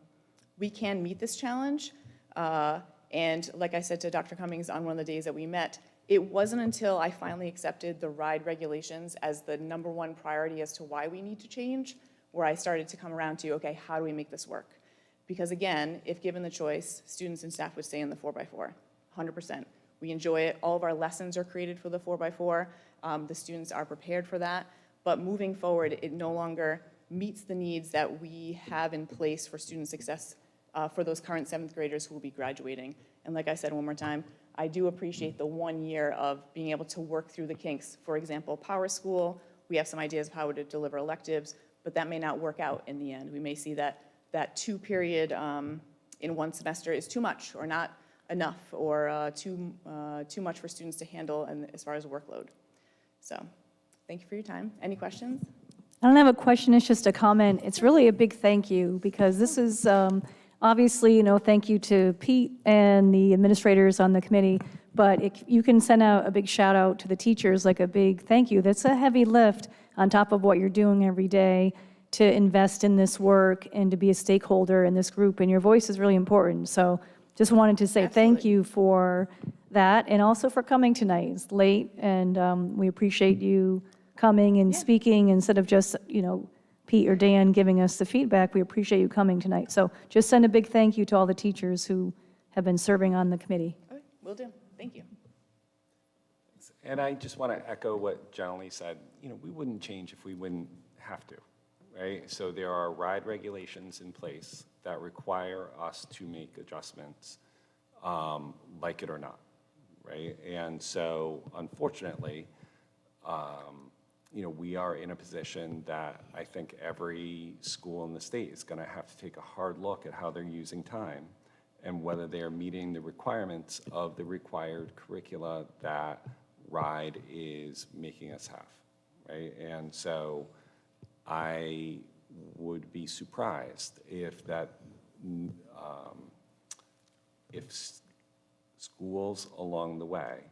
meet this challenge. And like I said to Dr. Cummings on one of the days that we met, it wasn't until I finally accepted the RIDE regulations as the #1 priority as to why we need to change, where I started to come around to, okay, how do we make this work? Because again, if given the choice, students and staff would stay in the 4x4, 100%. We enjoy it. All of our lessons are created for the 4x4. The students are prepared for that. But moving forward, it no longer meets the needs that we have in place for student success for those current 7th graders who will be graduating. And like I said one more time, I do appreciate the 1 year of being able to work through the kinks. For example, Power School, we have some ideas of how to deliver electives, but that may not work out in the end. We may see that 2-period in one semester is too much or not enough, or too much for students to handle and as far as workload. So thank you for your time. Any questions? I don't have a question, it's just a comment. It's really a big thank you, because this is obviously, thank you to Pete and the administrators on the committee, but if you can send out a big shout out to the teachers, like a big thank you. That's a heavy lift on top of what you're doing every day to invest in this work and to be a stakeholder in this group, and your voice is really important. So just wanted to say thank you for that, and also for coming tonight. It's late, and we appreciate you coming and speaking instead of just, Pete or Dan giving us the feedback. We appreciate you coming tonight. So just send a big thank you to all the teachers who have been serving on the committee. Okay, will do. Thank you. And I just want to echo what John Lee said. We wouldn't change if we wouldn't have to, right? So there are RIDE regulations in place that require us to make adjustments, like it or not, right? And so, unfortunately, we are in a position that I think every school in the state is going to have to take a hard look at how they're using time and whether they're meeting the requirements of the required curricula that RIDE is making us have, right? And so I would be surprised if schools along the way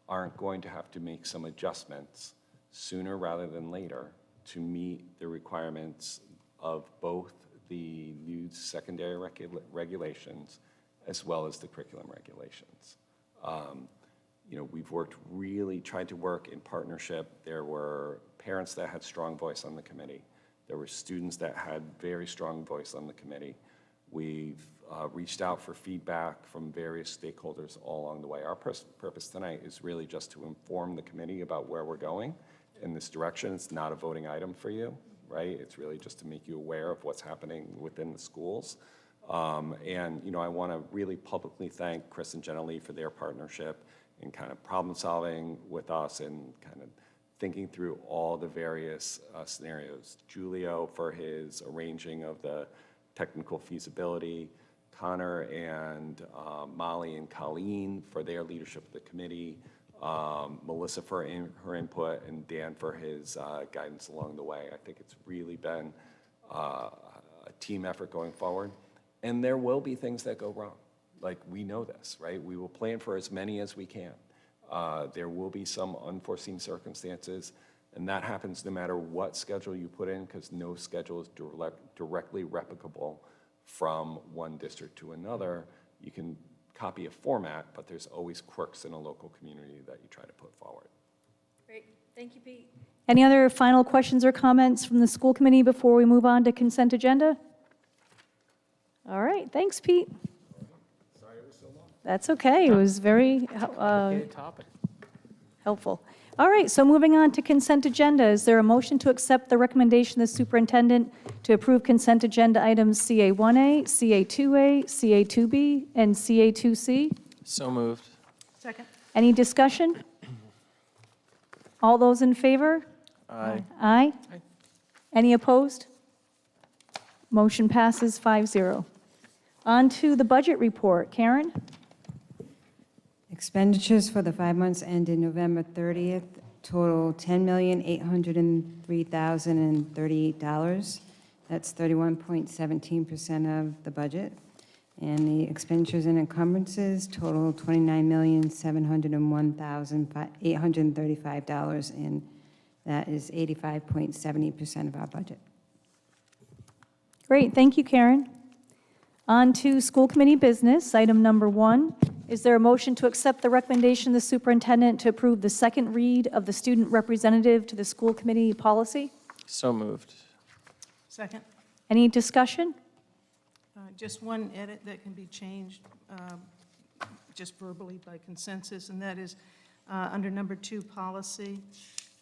aren't going to have to make some adjustments sooner rather than later to meet the requirements of both the new secondary regulations as well as the curriculum regulations. We've tried to work in partnership. There were parents that had strong voice on the committee. There were students that had very strong voice on the committee. We've reached out for feedback from various stakeholders all along the way. Our purpose tonight is really just to inform the committee about where we're going in this direction. It's not a voting item for you, right? It's really just to make you aware of what's happening within the schools. And I want to really publicly thank Chris and Jenna Lee for their partnership in kind of problem solving with us and kind of thinking through all the various scenarios. Julio for his arranging of the technical feasibility, Connor and Molly and Colleen for their leadership of the committee, Melissa for her input, and Dan for his guidance along the way. I think it's really been a team effort going forward. And there will be things that go wrong. Like, we know this, right? We will plan for as many as we can. There will be some unforeseen circumstances. And that happens no matter what schedule you put in, because no schedule is directly replicable from one district to another. You can copy a format, but there's always quirks in a local community that you try to put forward. Great, thank you, Pete. Any other final questions or comments from the school committee before we move on to consent agenda? All right, thanks, Pete. Sorry it was so long. That's okay, it was very Complicated topic. helpful. All right, so moving on to consent agenda. Is there a motion to accept the recommendation of the superintendent to approve consent agenda items CA1A, CA2A, CA2B, and CA2C? So moved. Second? Any discussion? All those in favor? Aye. Aye? Aye. Any opposed? Motion passes 5-0. On to the budget report. Karen? Expenditures for the 5 months ended November 30th total $10,803,038. That's 31.17% of the budget. And the expenditures and encumbrances total $29,701,835, and that is 85.70% of our budget. Great, thank you, Karen. On to school committee business, item number 1. Is there a motion to accept the recommendation of the superintendent to approve the second read of the student representative to the school committee policy? So moved. Second? Any discussion? Just one edit that can be changed just verbally by consensus, and that is under number 2 policy,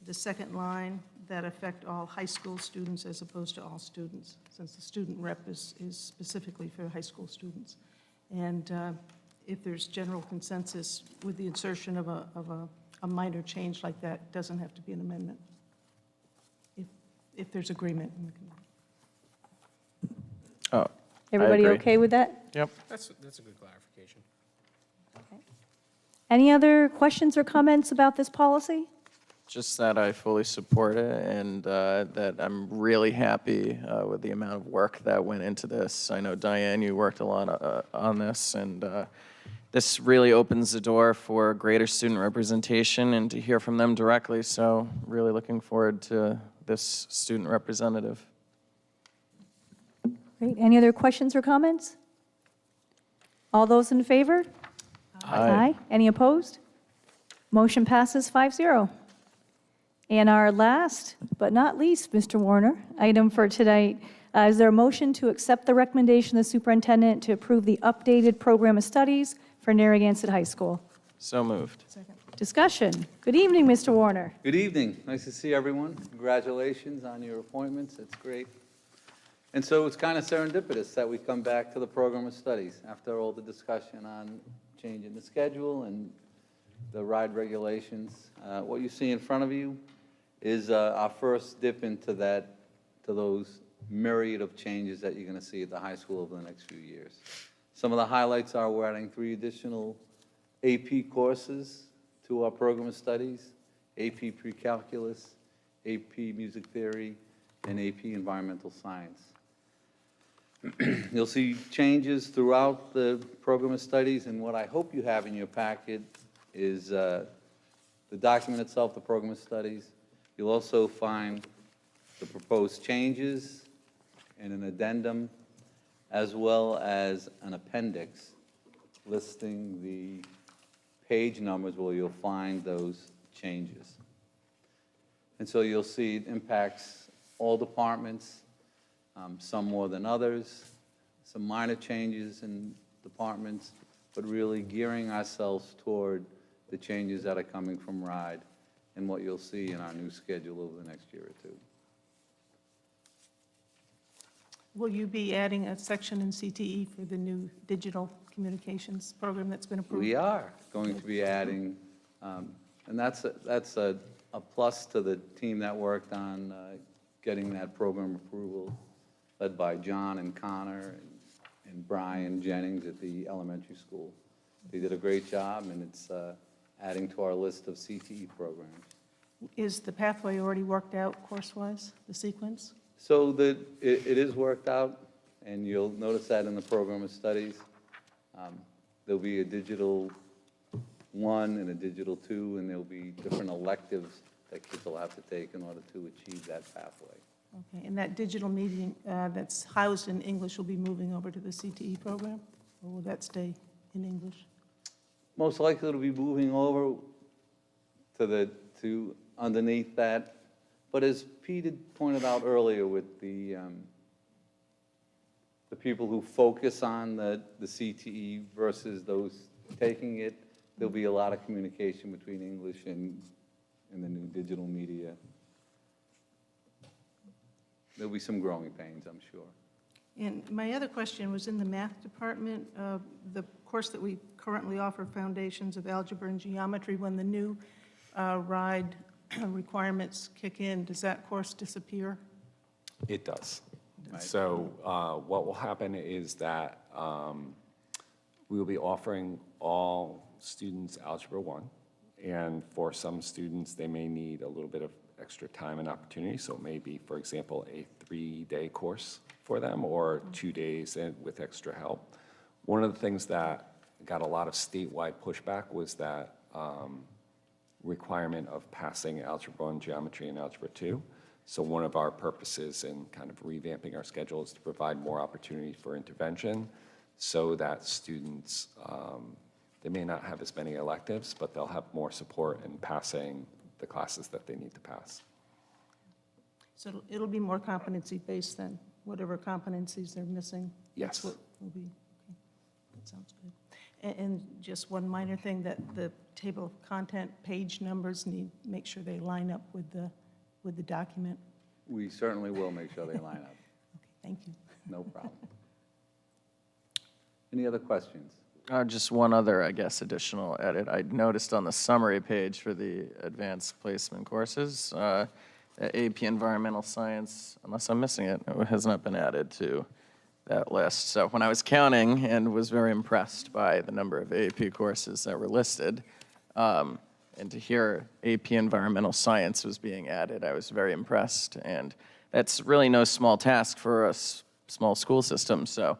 the second line, that affect all high school students as opposed to all students, since the student rep is specifically for high school students. And if there's general consensus with the insertion of a minor change like that, it doesn't have to be an amendment, if there's agreement in the committee. Oh, Everybody agree. okay with that? yep. That's a good clarification. Any other questions or comments about this policy? Just that I fully support it, and that I'm really happy with the amount of work that went into this. I know, Diane, you worked a lot on this, and this really opens the door for greater student representation and to hear from them directly, so really looking forward to this student representative. Great, any other questions or comments? All those in favor? Any opposed? Motion passes 5-0. And our last, but not least, Mr. Warner, item for tonight, is there a motion to accept the recommendation of the superintendent to approve the updated program of studies for Narragansett High School? So moved. Discussion. Good evening, Mr. Warner. Good evening. Nice to see everyone. Congratulations on your appointments. It's great. And so it's kind of serendipitous that we come back to the program of studies after all the discussion on changing the schedule and the ride regulations. What you see in front of you is our first dip into those myriad of changes that you're going to see at the high school over the next few years. Some of the highlights are we're adding 3 additional AP courses to our program of studies: AP Pre-Calculus, AP Music Theory, and AP Environmental Science. You'll see changes throughout the program of studies, and what I hope you have in your packet is the document itself, the program of studies. You'll also find the proposed changes and an addendum, as well as an appendix listing the page numbers where you'll find those changes. And so you'll see it impacts all departments, some more than others, some minor changes in departments, but really gearing ourselves toward the changes that are coming from RIDE and what you'll see in our new schedule over the next year or two. Will you be adding a section in CTE for the new digital communications program that's been approved? We are going to be adding, and that's a plus to the team that worked on getting that program approval, led by John and Connor and Brian Jennings at the elementary school. They did a great job, and it's adding to our list of CTE programs. Is the pathway already worked out course-wise, the sequence? So it is worked out, and you'll notice that in the program of studies. There'll be a digital 1 and a digital 2, and there'll be different electives that kids will have to take in order to achieve that pathway. Okay, and that digital meeting that's housed in English will be moving over to the CTE program? Or will that stay in English? Most likely it'll be moving over to underneath that. But as Pete had pointed out earlier with the people who focus on the CTE versus those taking it, there'll be a lot of communication between English and the new digital media. There'll be some growing pains, I'm sure. And my other question was in the math department, the course that we currently offer, Foundations of Algebra and Geometry, when the new RIDE requirements kick in, does that course disappear? It does. So what will happen is that we will be offering all students Algebra 1, and for some students, they may need a little bit of extra time and opportunity, so it may be, for example, a 3-day course for them, or 2 days with extra help. One of the things that got a lot of statewide pushback was that requirement of passing Algebra 1, Geometry, and Algebra 2. So one of our purposes in kind of revamping our schedule is to provide more opportunity for intervention so that students, they may not have as many electives, but they'll have more support in passing the classes that they need to pass. So it'll be more competency-based then, whatever competencies they're missing? Yes. That's what will be, okay, that sounds good. And just one minor thing, that the table of content page numbers make sure they line up with the document. We certainly will make sure they line up. Okay, thank you. No problem. Any other questions? Just one other, I guess, additional edit. I noticed on the summary page for the advanced placement courses, AP Environmental Science, unless I'm missing it, has not been added to that list. So when I was counting and was very impressed by the number of AP courses that were listed, and to hear AP Environmental Science was being added, I was very impressed. And that's really no small task for a small school system. So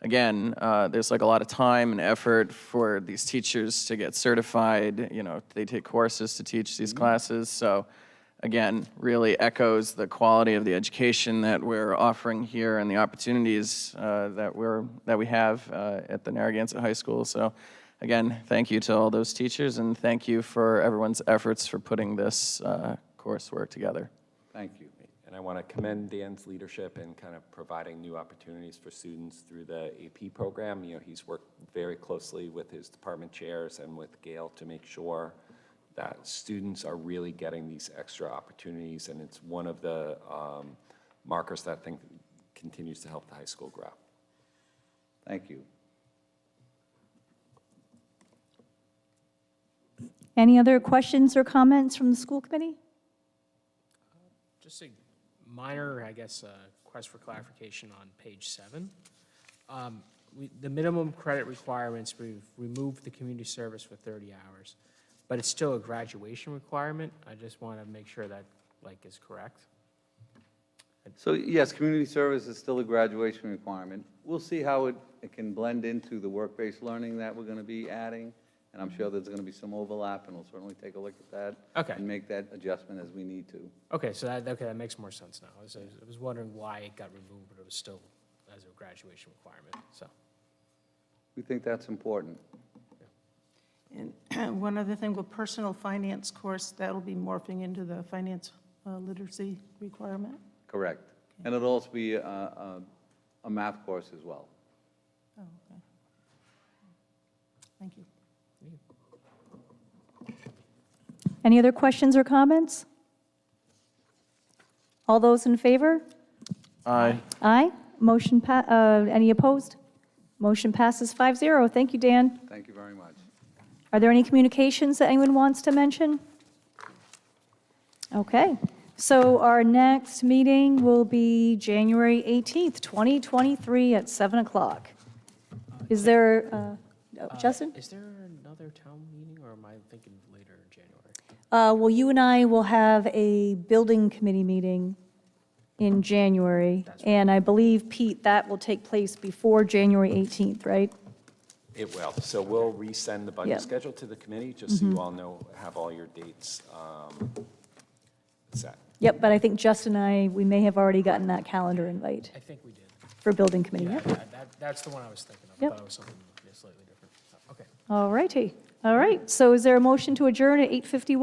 again, there's like a lot of time and effort for these teachers to get certified. You know, they take courses to teach these classes. So again, really echoes the quality of the education that we're offering here and the opportunities that we have at the Narragansett High School. So again, thank you to all those teachers, and thank you for everyone's efforts for putting this coursework together. Thank you. And I want to commend Dan's leadership in kind of providing new opportunities for students through the AP program. You know, he's worked very closely with his department chairs and with Gail to make sure that students are really getting these extra opportunities, and it's one of the markers that I think continues to help the high school grow. Thank you. Any other questions or comments from the school committee? Just a minor, I guess, request for clarification on page 7. The minimum credit requirements, we've removed the community service for 30 hours, but it's still a graduation requirement. I just want to make sure that, like, is correct. So yes, community service is still a graduation requirement. We'll see how it can blend into the work-based learning that we're going to be adding, and I'm sure there's going to be some overlap, and we'll certainly take a look at that. Okay. And make that adjustment as we need to. Okay, so that makes more sense now. I was wondering why it got removed, but it was still as a graduation requirement, so. We think that's important. And one other thing, with personal finance course, that'll be morphing into the finance literacy requirement? Correct. And it'll also be a math course as well. Oh, okay. Thank you. Any other questions or comments? All those in favor? Aye. Aye. Motion, any opposed? Motion passes 5-0. Thank you, Dan. Thank you very much. Are there any communications that anyone wants to mention? Okay, so our next meeting will be January 18th, 2023 at 7 o'clock. Is there, Justin? Is there another town meeting, or am I thinking later in January? Well, you and I will have a building committee meeting in January, and I believe, Pete, that will take place before January 18th, right? It will. So we'll resend the Yeah. budget schedule to the committee, just so you all know, have all your dates set. Yep, but I think Justin and we may have already gotten that calendar invite I think we did. for building committee. Yeah, Yep. that's the one I was thinking of. I Yep. thought it was something slightly different. Okay. All righty. All right, so is there a motion to adjourn at 8:51?